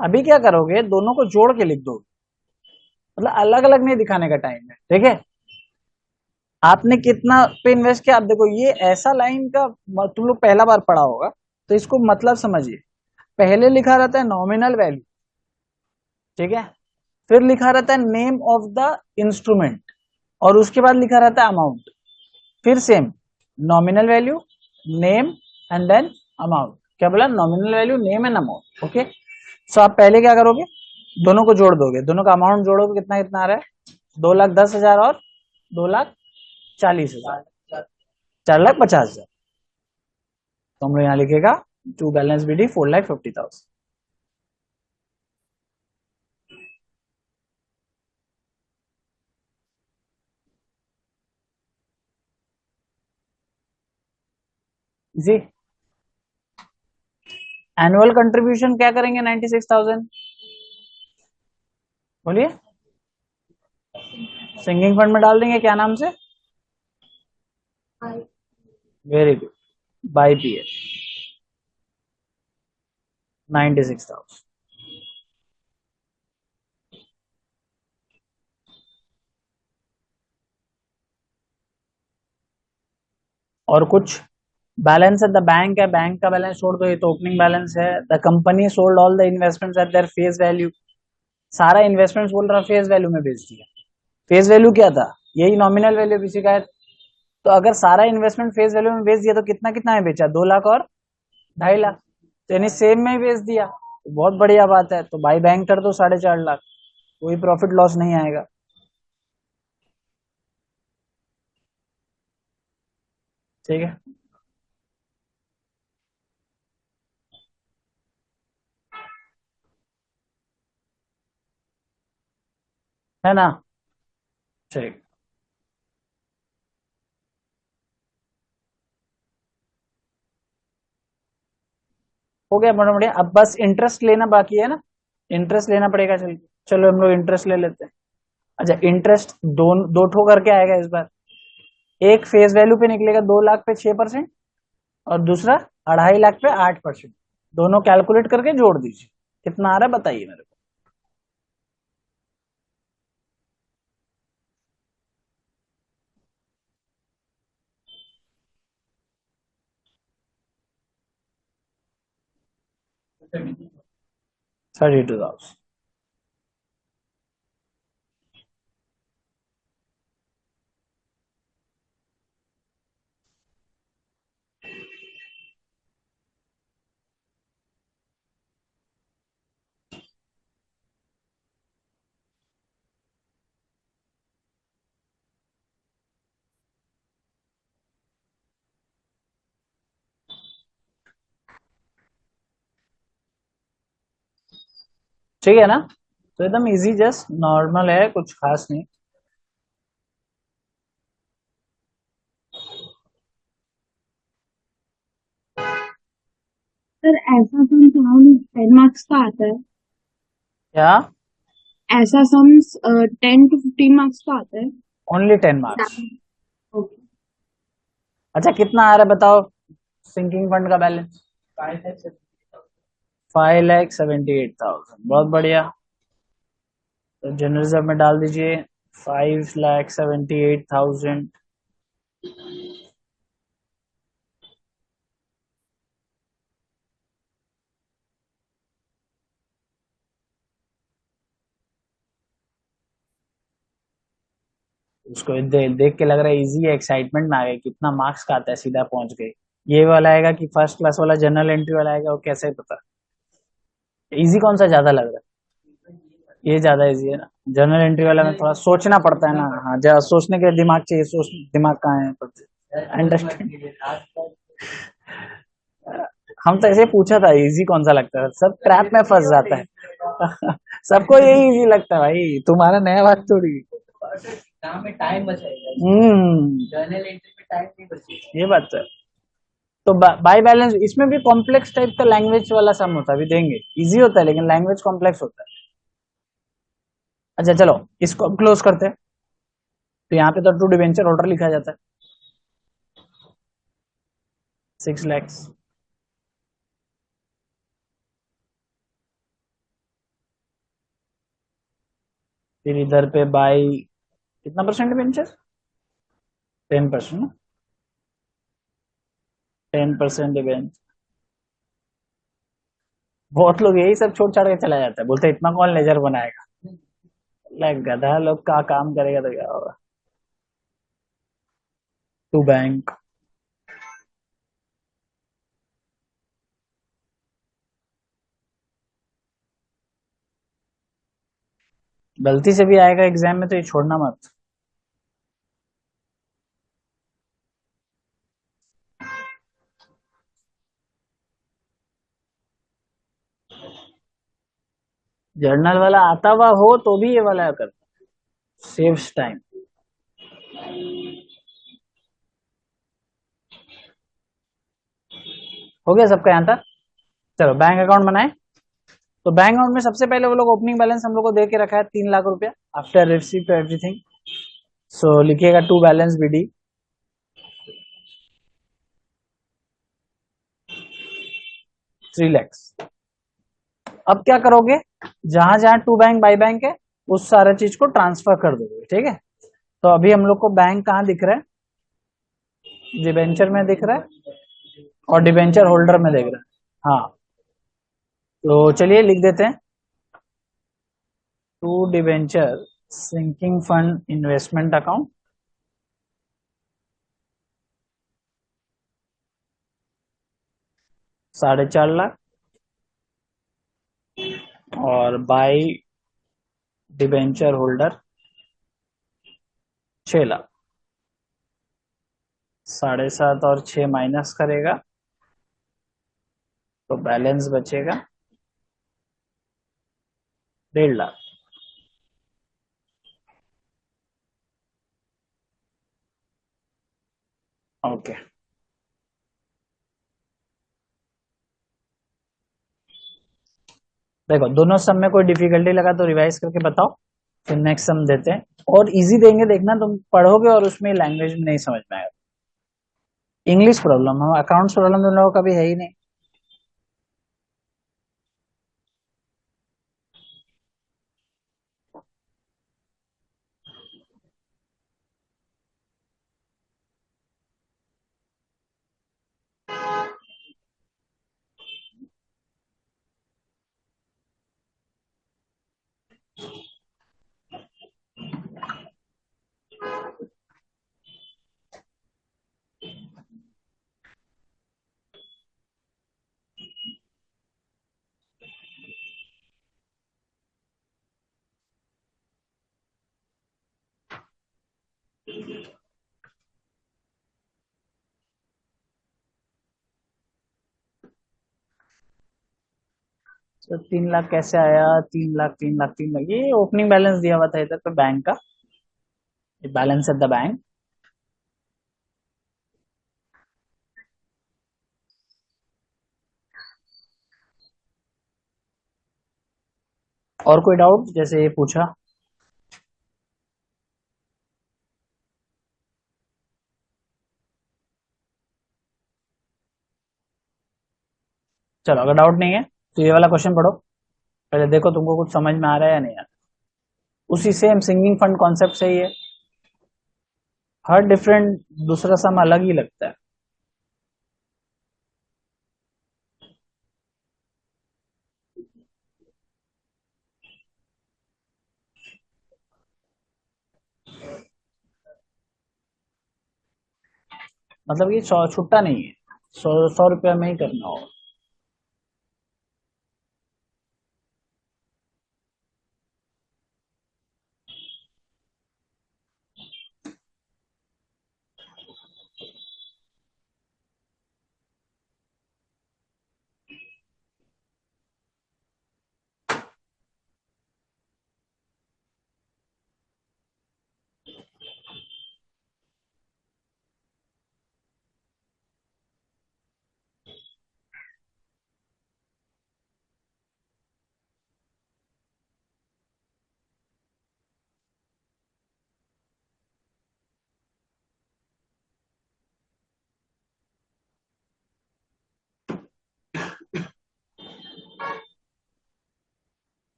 अभी क्या करोगे, दोनों को जोड़ के लिख दो, मतलब अलग अलग नहीं दिखाने का टाइम है, ठीक है। आपने कितना पे इन्वेस्ट किया, आप देखो ये ऐसा लाइन का तुम लोग पहला बार पढ़ा होगा, तो इसको मतलब समझिए। पहले लिखा रहता है नॉमिनल वैल्यू, ठीक है, फिर लिखा रहता है नेम ऑफ द इंस्ट्रूमेंट, और उसके बाद लिखा रहता है अमाउंट। फिर same nominal value, name and then amount. क्या बोला? Nominal value, name and amount, okay. So आप पहले क्या करोगे, दोनों को जोड़ दोगे, दोनों का अमाउंट जोड़ोगे, कितना कितना आ रहा है? 2,10,000 और 2,40,000, 4,50,000। तो हम लोग यहाँ लिखेगा टू बैलेंस बीडी 4,50,000। जी, एनुअल कंट्रीब्यूशन क्या करेंगे? 96,000, बोलिए। सिंगिंग फंड में डाल देंगे, क्या नाम से? Very good, by PL 96,000। और कुछ बैलेंस एट द बैंक है, बैंक का बैलेंस छोड़ दो, ये तो ओपनिंग बैलेंस है। The company sold all the investments eight their face value, सारा इन्वेस्टमेंट्स बोल रहा फेस वैल्यू में बेच दिया। फेस वैल्यू क्या था? यही नॉमिनल वैल्यू किसी का है। तो अगर सारा इन्वेस्टमेंट फेस वैल्यू में बेच दिया तो कितना कितना में बेचा? 2 लाख और 2.5 लाख, तो यानी सेम में ही बेच दिया, तो बहुत बढ़िया बात है। तो बाई बैंक कर दो 4.5 लाख, कोई प्रॉफिट लॉस नहीं आएगा, ठीक है। है ना? ठीक, हो गया बड़ा बढ़िया। अब बस इंटरेस्ट लेना बाकी है ना, इंटरेस्ट लेना पड़ेगा। चलो चलो हम लोग इंटरेस्ट ले लेते हैं। अच्छा, इंटरेस्ट दो ठो करके आएगा इस बार। एक फेस वैल्यू पे निकलेगा 2 लाख पे 6%, और दूसरा 2.5 लाख पे 8%। दोनों कैलकुलेट करके जोड़ दीजिए, कितना आ रहा है बताइए मेरे को। Thirty two thousand. ठीक है ना, तो एकदम इजी, जस्ट नॉर्मल है, कुछ खास नहीं। सर ऐसा सम अराउंड 10 मार्क्स का आता है। क्या? ऐसा सम 10 to 15 मार्क्स का आता है। Only 10 marks. ओके। अच्छा कितना आ रहा है बताओ सिंकिंग फंड का बैलेंस? 5,78,000। बहुत बढ़िया, तो जनरल रिजर्व में डाल दीजिए 5,78,000। उसको देख के लग रहा है इजी है, एक्साइटमेंट में आ गए, कितना मार्क्स का आता है, सीधा पहुंच गए। ये वाला आएगा कि फर्स्ट क्लास वाला जनरल एंट्री वाला आएगा, वो कैसे पता? इजी कौन सा ज्यादा लग रहा है? ये ज्यादा इजी है ना, जनरल एंट्री वाला में थोड़ा सोचना पड़ता है ना। हाँ, जरा सोचने के लिए दिमाग चाहिए, सोच दिमाग कहाँ है? अंडरस्टैंड। हम तो ऐसे पूछा था इजी कौन सा लगता है, सब ट्रैप में फंस जाता है। सबको यही इजी लगता है भाई, तुम्हारा नया बात थोड़ी। एग्जाम में टाइम बचाएगा, जर्नल एंट्री में टाइम नहीं बचेगा। ये बात तो है। तो बाय बैलेंस इसमें भी कॉम्प्लेक्स टाइप का लैंग्वेज वाला सम होता है, अभी देंगे। इजी होता है लेकिन लैंग्वेज कॉम्प्लेक्स होता है। अच्छा चलो इसको अब क्लोज करते हैं। तो यहाँ पे तो टू डिवेंचर ऑर्डर लिखा जाता है 6 lakhs। फिर इधर पे बाई कितना परसेंट डिवेंचर? 10%। 10% डिवेंचर। बहुत लोग यही सब छोड़ छाड़ के चला जाता है, बोलते हैं इतना कौन लेजर बनाएगा। गधा लोग का काम करेगा तो क्या होगा। To bank. गलती से भी आएगा एग्जाम में तो ये छोड़ना मत। जर्नल वाला आता हुआ हो तो भी ये वाला कर, सेव्स टाइम। हो गया सबका यहाँ तक? चलो बैंक अकाउंट बनाए। तो बैंक अकाउंट में सबसे पहले वो लोग ओपनिंग बैलेंस हम लोग को दे के रखा है 3 लाख रुपया आफ्टर रिसिप्ट एवरीथिंग। सो लिखिएगा टू बैलेंस बीडी 3 lakhs। अब क्या करोगे, जहां जहां टू बैंक बाई बैंक है उस सारा चीज को ट्रांसफर कर दोगे, ठीक है। तो अभी हम लोग को बैंक कहाँ दिख रहा है? डिबेंचर में दिख रहा है और डिबेंचर होल्डर में दिख रहा है। हाँ, तो चलिए लिख देते हैं to debenture sinking fund investment account 4.5 lakh और बाई डिबेंचर होल्डर 6 लाख। 7.5 और 6 माइनस करेगा तो बैलेंस बचेगा 1.5 लाख। ओके, देखो दोनों सम में कोई डिफिकल्टी लगा तो रिवाइज करके बताओ, फिर नेक्स्ट सम देते हैं। और इजी देंगे, देखना तुम पढ़ोगे और उसमें लैंग्वेज में नहीं समझ में आएगा। इंग्लिश प्रॉब्लम है, अकाउंट्स प्रॉब्लम तो लोगों का भी है ही नहीं। तो 3 लाख कैसे आया? 3 लाख, 3 लाख, 3 लाख, ये ओपनिंग बैलेंस दिया हुआ था इधर पे बैंक का, बैलेंस एट द बैंक। और कोई डाउट जैसे ये पूछा? चलो, अगर डाउट नहीं है तो ये वाला क्वेश्चन पढ़ो, पहले देखो तुमको कुछ समझ में आ रहा है या नहीं आ रहा। उसी सेम सिंगिंग फंड कॉन्सेप्ट से ही है, हर डिफरेंट दूसरा सम अलग ही लगता है। मतलब ये छुट्टा नहीं है, 100 रुपया में ही करना होगा।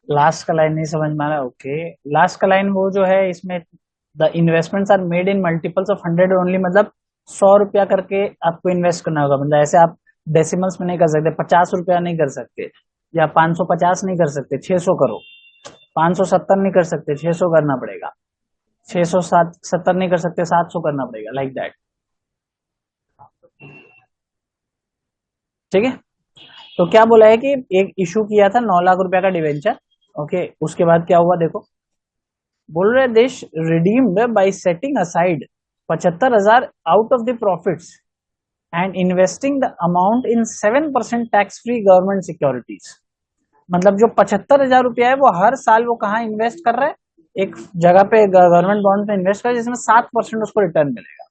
लास्ट का लाइन नहीं समझ में आ रहा? ओके, लास्ट का लाइन वो जो है इसमें, the investments are made in multiples of 100 only, मतलब 100 रुपया करके आपको इन्वेस्ट करना होगा। मतलब ऐसे आप डेसिमल्स में नहीं कर सकते, 50 रुपया नहीं कर सकते, या 550 नहीं कर सकते, 600 करो। 570 नहीं कर सकते, 600 करना पड़ेगा। 670 नहीं कर सकते, 700 करना पड़ेगा, लाइक दैट। ठीक है, तो क्या बोला है कि एक इशू किया था 9 लाख रुपया का डिवेंचर। ओके, उसके बाद क्या हुआ देखो, बोल रहे देश redeemed bye setting aside 75,000 out of the profits and investing the amount in 7% tax free government securities. मतलब जो 75,000 रुपया है वो हर साल वो कहाँ इन्वेस्ट कर रहा है? एक जगह पे गवर्नमेंट बॉन्ड में इन्वेस्ट कर, जिसमें 7% उसको रिटर्न मिलेगा।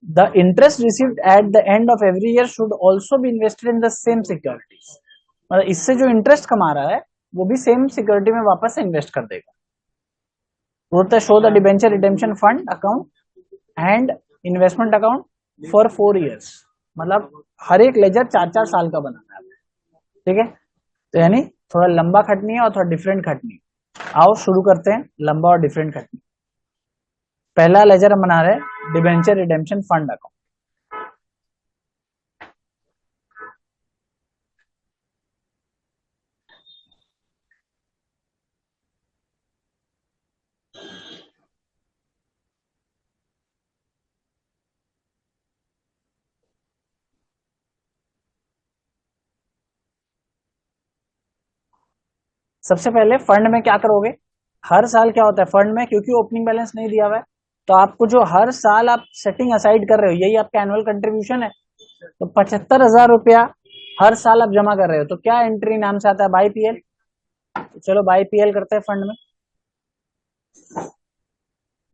The interest received at the end of every year should also be invested in the same securities. मतलब इससे जो इंटरेस्ट कमा रहा है वो भी सेम सिक्योरिटी में वापस इन्वेस्ट कर देगा। बोलता है show the debenture redemption fund account and investment account for 4 years. मतलब हर एक लेजर 4-4 साल का बनाना है। ठीक है, तो यानी थोड़ा लंबा खटनी है और थोड़ा डिफरेंट खटनी है। आओ शुरू करते हैं लंबा और डिफरेंट खटनी। पहला लेजर हम बना रहे हैं डिबेंचर रिडेम्पशन फंड अकाउंट। सबसे पहले फंड में क्या करोगे, हर साल क्या होता है फंड में, क्योंकि ओपनिंग बैलेंस नहीं दिया हुआ है, तो आपको जो हर साल आप सेटिंग असाइड कर रहे हो यही आपका एनुअल कंट्रीब्यूशन है। तो 75,000 रुपया हर साल आप जमा कर रहे हो, तो क्या एंट्री नाम से आता है? By PL. तो चलो बाई पीएल करते हैं फंड में,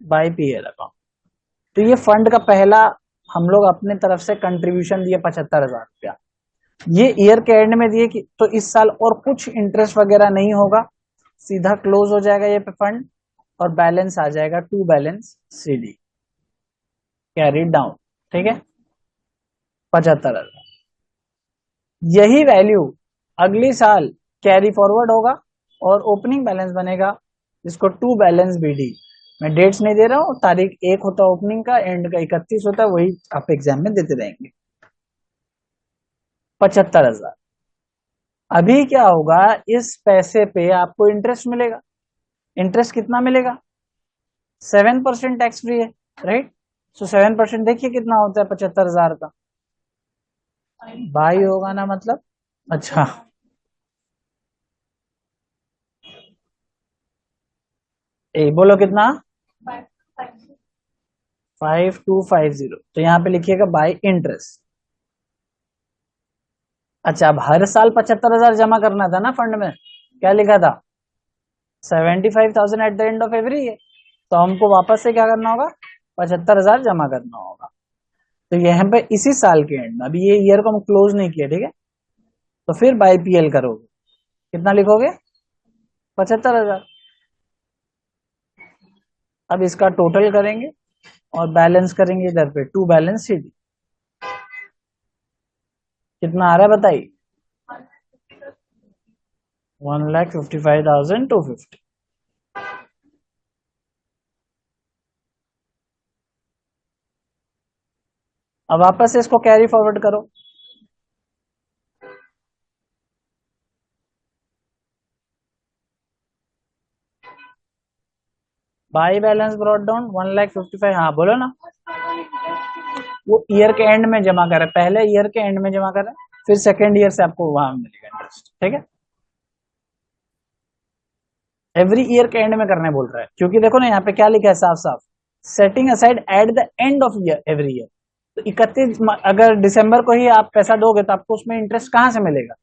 बाई पीएल अकाउंट। तो ये फंड का पहला हम लोग अपने तरफ से कंट्रीब्यूशन दिए 75,000 रुपया। ये ईयर के एंड में दिए कि तो इस साल और कुछ इंटरेस्ट वगैरह नहीं होगा, सीधा क्लोज हो जाएगा ये फंड और बैलेंस आ जाएगा to balance CD. Carry down, ठीक है, 75,000। यही वैल्यू अगली साल कैरी फॉरवर्ड होगा और ओपनिंग बैलेंस बनेगा, जिसको टू बैलेंस बीडी। मैं डेट्स नहीं दे रहा हूँ, तारीख 1 होता है ओपनिंग का, एंड का 31 होता है, वही आप एग्जाम में देते रहेंगे। 75,000। अभी क्या होगा, इस पैसे पे आपको इंटरेस्ट मिलेगा। इंटरेस्ट कितना मिलेगा? 7% टैक्स फ्री है, राइट। सो 7% देखिए कितना होता है 75,000 का, बाई होगा ना, मतलब अच्छा बोलो कितना? 5250। तो यहाँ पे लिखिएगा बाई इंटरेस्ट। अच्छा, अब हर साल 75,000 जमा करना था ना फंड में, क्या लिखा था? 75,000 at the end of every year. तो हमको वापस से क्या करना होगा? 75,000 जमा करना होगा। तो यहाँ पे इसी साल के एंड में, अभी ये ईयर को हम क्लोज नहीं किया, ठीक है, तो फिर बाई पीएल करोगे, कितना लिखोगे? 75,000। अब इसका टोटल करेंगे और बैलेंस करेंगे इधर पे, टू बैलेंस सीडी। कितना आ रहा है बताइए? 1,55,250। अब वापस से इसको कैरी फॉरवर्ड करो। By balance brought down 1,55,000। हाँ बोलो ना। वो ईयर के एंड में जमा करे, पहले ईयर के एंड में जमा करे, फिर सेकेंड ईयर से आपको वहां मिलेगा इंटरेस्ट, ठीक है। एवरी ईयर के एंड में करने बोल रहा है, क्योंकि देखो ना यहाँ पे क्या लिखा है साफ साफ, setting aside at the end of year every year. तो 31 अगर दिसंबर को ही आप पैसा दोगे तो आपको उसमें इंटरेस्ट कहाँ से मिलेगा?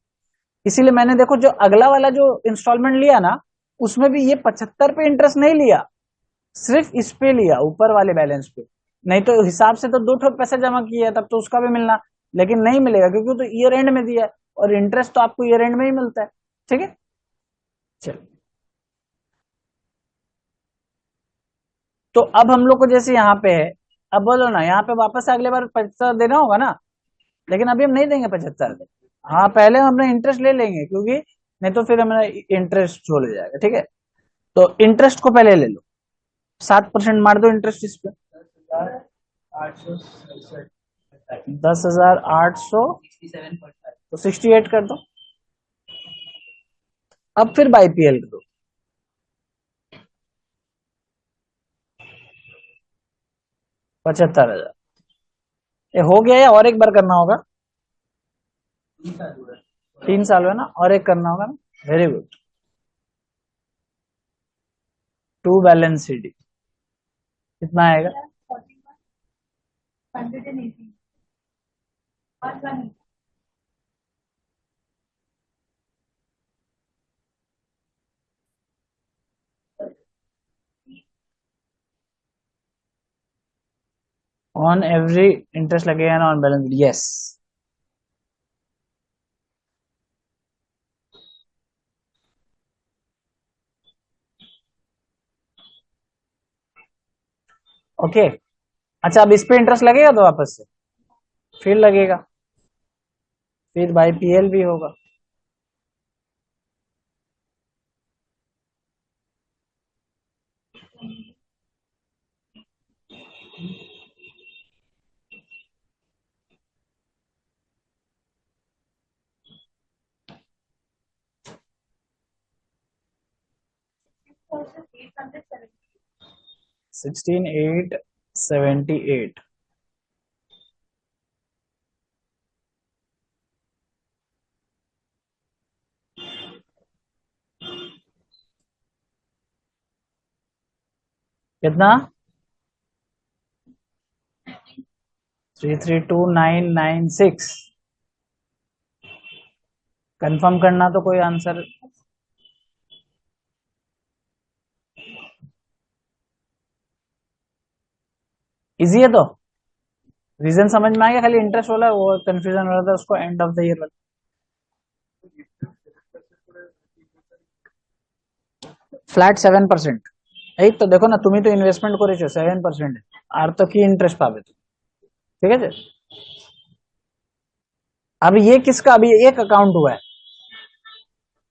इसीलिए मैंने देखो जो अगला वाला जो इंस्टॉलमेंट लिया ना, उसमें भी ये 75 पे इंटरेस्ट नहीं लिया, सिर्फ इस पे लिया, ऊपर वाले बैलेंस पे। नहीं तो हिसाब से तो 2 ठोक पैसा जमा किया है, तब तो उसका भी मिलना, लेकिन नहीं मिलेगा क्योंकि तो ईयर एंड में दिया है, और इंटरेस्ट तो आपको ईयर एंड में ही मिलता है, ठीक है। चलो, तो अब हम लोग को जैसे यहाँ पे है, अब बोलो ना, यहाँ पे वापस से अगले बार 75 देना होगा ना, लेकिन अभी हम नहीं देंगे 75। हाँ, पहले हम अपना इंटरेस्ट ले लेंगे, क्योंकि नहीं तो फिर हमारा इंटरेस्ट छोड़ जाएगा, ठीक है। तो इंटरेस्ट को पहले ले लो, 7% मार दो इंटरेस्ट इस पे, 10,800, तो 68 कर दो। अब फिर बाई पीएल करो, 75,000। ये हो गया या और एक बार करना होगा? 3 साल हुआ ना, और एक करना होगा ना, very good. To balance CD कितना आएगा? 180। ऑन एवरी इंटरेस्ट लगेगा ना ऑन बैलेंस, यस। ओके। अच्छा, अब इस पे इंटरेस्ट लगेगा तो वापस से फिर लगेगा, फिर बाई पीएल भी होगा। $16,878। कितना? 332,996। कंफर्म करना तो कोई आंसर? इजी है तो रीजन समझ में आ गया, खाली इंटरेस्ट वाला वो कंफ्यूजन हो रहा था उसको एंड ऑफ द ईयर वाला। फ्लैट 7%। এই তো দেখो না, তুমি তো ইনভেস্টমেন্ট করেছো 7%, আর তো কি ইন্টারেস্ট পাবে তুমি, ঠিক আছে। अब ये किसका, अभी एक अकाउंट हुआ है,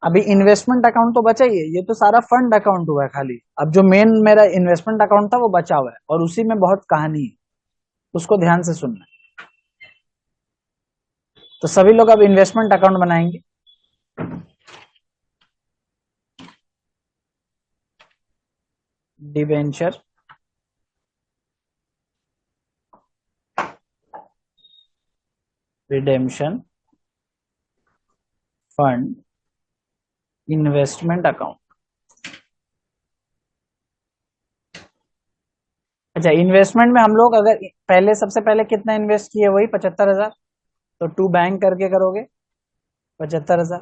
अभी इन्वेस्टमेंट अकाउंट तो बचा ही है, ये तो सारा फंड अकाउंट हुआ है खाली। अब जो मेन मेरा इन्वेस्टमेंट अकाउंट था वो बचा हुआ है, और उसी में बहुत कहानी है, उसको ध्यान से सुनना है। तो सभी लोग अब इन्वेस्टमेंट अकाउंट बनाएंगे। Debenture, redemption fund, investment account. अच्छा, इन्वेस्टमेंट में हम लोग अगर पहले सबसे पहले कितना इन्वेस्ट किए, वही 75,000, तो टू बैंक करके करोगे 75,000,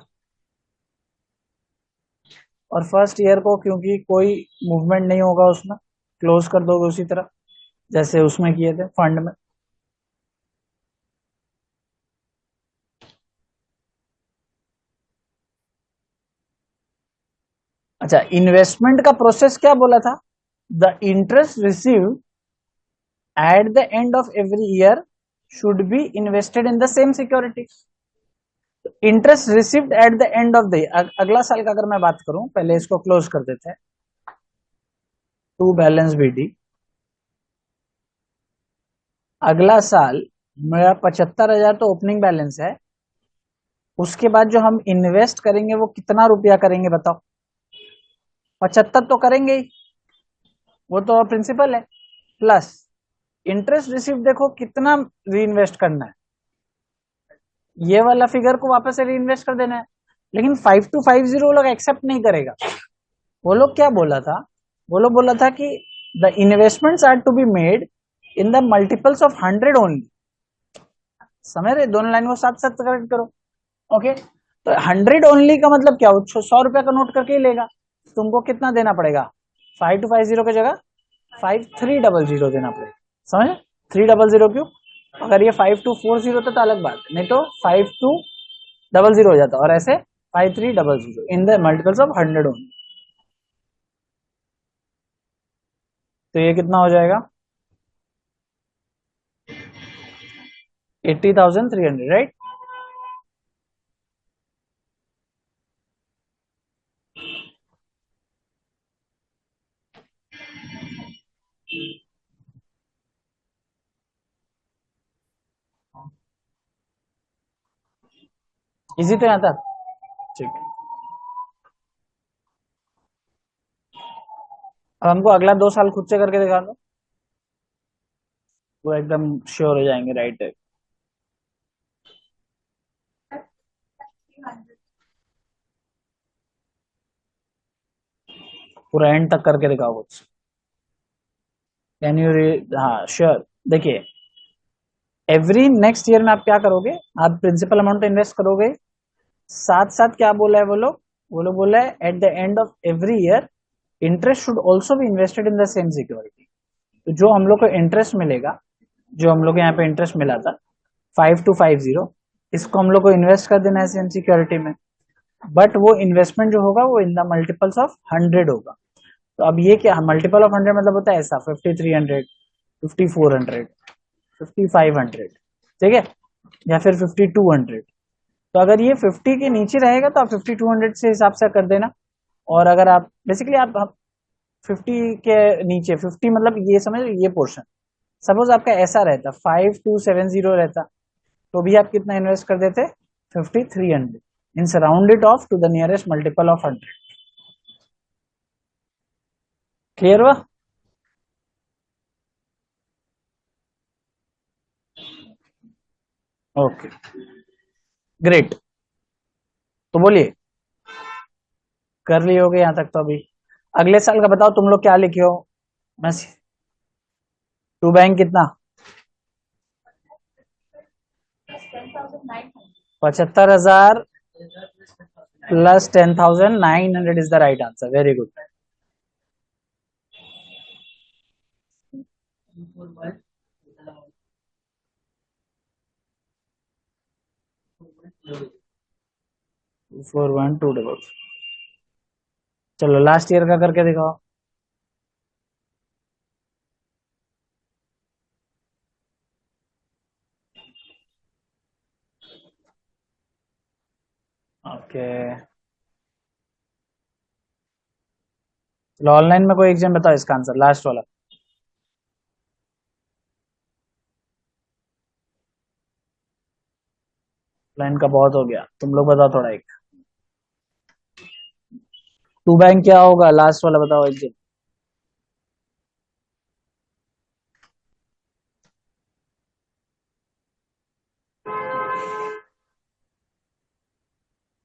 और फर्स्ट ईयर को क्योंकि कोई मूवमेंट नहीं होगा उसमें, क्लोज कर दोगे उसी तरह जैसे उसमें किए थे फंड में। अच्छा, इन्वेस्टमेंट का प्रोसेस क्या बोला था, the interest receive at the end of every year should be invested in the same security. Interest received at the end of the year, अगला साल का अगर मैं बात करूं, पहले इसको क्लोज कर देते हैं, टू बैलेंस बीडी, अगला साल मेरा 75,000 तो ओपनिंग बैलेंस है, उसके बाद जो हम इन्वेस्ट करेंगे वो कितना रुपया करेंगे बताओ, 75 तो करेंगे ही, वो तो प्रिंसिपल है, प्लस इंटरेस्ट रिसीव देखो कितना री इन्वेस्ट करना है, ये वाला फिगर को वापस से री इन्वेस्ट कर देना है। लेकिन 5250 वो लोग एक्सेप्ट नहीं करेगा। वो लोग क्या बोला था, वो लोग बोला था कि the investments are to be made in the multiples of 100 only. समझ रहे, दोनों लाइन को साथ साथ करेक्ट करो। ओके, तो 100 ओनली का मतलब क्या, 100 रुपया का नोट करके ही लेगा, तुमको कितना देना पड़ेगा, 5250 की जगह 5300 देना पड़ेगा। समझ, 300 क्यों, अगर ये 5240 होता तो अलग बात, नहीं तो 5200 हो जाता, और ऐसे 5300 इन द मल्टीपल्स ऑफ 100 ओनली। तो ये कितना हो जाएगा, 80,300, राइट। इजी तो यहाँ तक, ठीक है। अब हमको अगला 2 साल खुद से करके दिखा दो, वो एकदम श्योर हो जाएंगे, राइट है। पूरा एंड तक करके दिखाओ कुछ, कैन यू हाँ श्योर। देखिए, एवरी नेक्स्ट ईयर में आप क्या करोगे, आप प्रिंसिपल अमाउंट इन्वेस्ट करोगे, साथ साथ क्या बोला है वो लोग बोला है at the end of every year interest should also be invested in the same security. तो जो हम लोग को इंटरेस्ट मिलेगा, जो हम लोग को यहाँ पे इंटरेस्ट मिला था 5250, इसको हम लोग को इन्वेस्ट कर देना है सेम सिक्योरिटी में, बट वो इन्वेस्टमेंट जो होगा वो इन द मल्टीपल्स ऑफ 100 होगा। तो अब ये क्या, मल्टीपल ऑफ 100 मतलब होता है ऐसा 5300, 5400, 5500, ठीक है, या फिर 5200। तो अगर ये 50 के नीचे रहेगा तो आप 5200 से हिसाब से कर देना, और अगर आप बेसिकली आप 50 के नीचे, 50 मतलब ये समझ, ये पोर्शन सपोज आपका ऐसा रहता 5270 रहता, तो भी आप कितना इन्वेस्ट कर देते, 5300, means round it off to the nearest multiple of 100। Clear हुआ? Okay, great. तो बोलिए, कर लिए होगे यहां तक तो। अभी अगले साल का बताओ तुम लोग क्या लिखे हो, मैं टू बैंक कितना, 75,000 plus 10,900 is the right answer, very good. Four one two double. चलो लास्ट ईयर का करके दिखाओ। ओके, चलो ऑनलाइन में कोई एग्जाम बताओ इसका आंसर, लास्ट वाला। ऑनलाइन का बहुत हो गया, तुम लोग बताओ थोड़ा एक। टू बैंक क्या होगा, लास्ट वाला बताओ एग्जाम।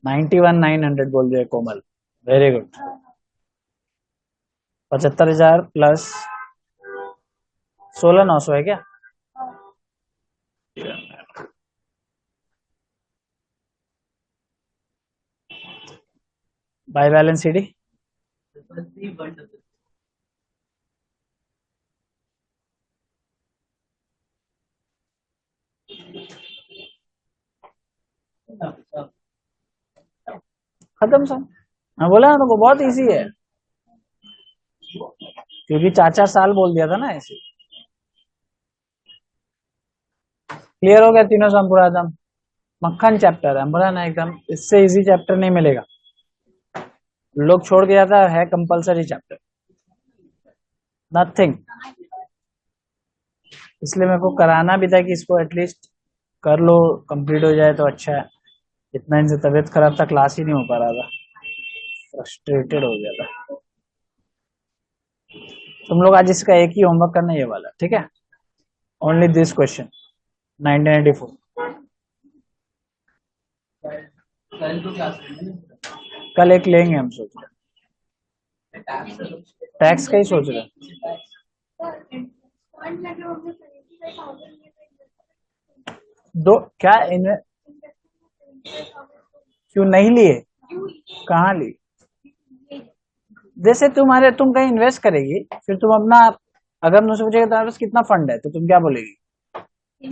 $91,900 बोल दिया कोमल, वेरी गुड। 75,000 प्लस 16,900 है क्या? By balance CD 3,100. खत्म सर। मैं बोला ना तुमको बहुत इजी है, क्योंकि 4-4 साल बोल दिया था ना ऐसे। क्लियर हो गया तीनों सम पूरा एकदम मक्खन चैप्टर है, बोला ना एकदम इससे इजी चैप्टर नहीं मिलेगा। लोग छोड़ के जाता है कंपलसरी चैप्टर, नथिंग। इसलिए मेरे को कराना भी था कि इसको एटलीस्ट कर लो, कंप्लीट हो जाए तो अच्छा है। इतना इनसे तबीयत खराब था, क्लास ही नहीं हो पा रहा था, फ्रस्ट्रेटेड हो गया था। तुम लोग आज इसका एक ही होमवर्क करना, ये वाला, ठीक है? Only this question 1994। कल तो क्लास में कल एक लेंगे हम, सोच रहे टैक्स का ही सोच रहे हैं। दो क्या क्यों नहीं लिए? कहाँ ली? जैसे तुम कहीं इन्वेस्ट करेगी, फिर तुम अपना, अगर मुझसे पूछेगा तुम्हारे पास कितना फंड है, तो तुम क्या बोलेगी?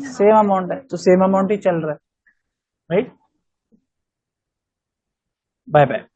सेम अमाउंट है, तो सेम अमाउंट ही चल रहा है, राइट? Bye bye.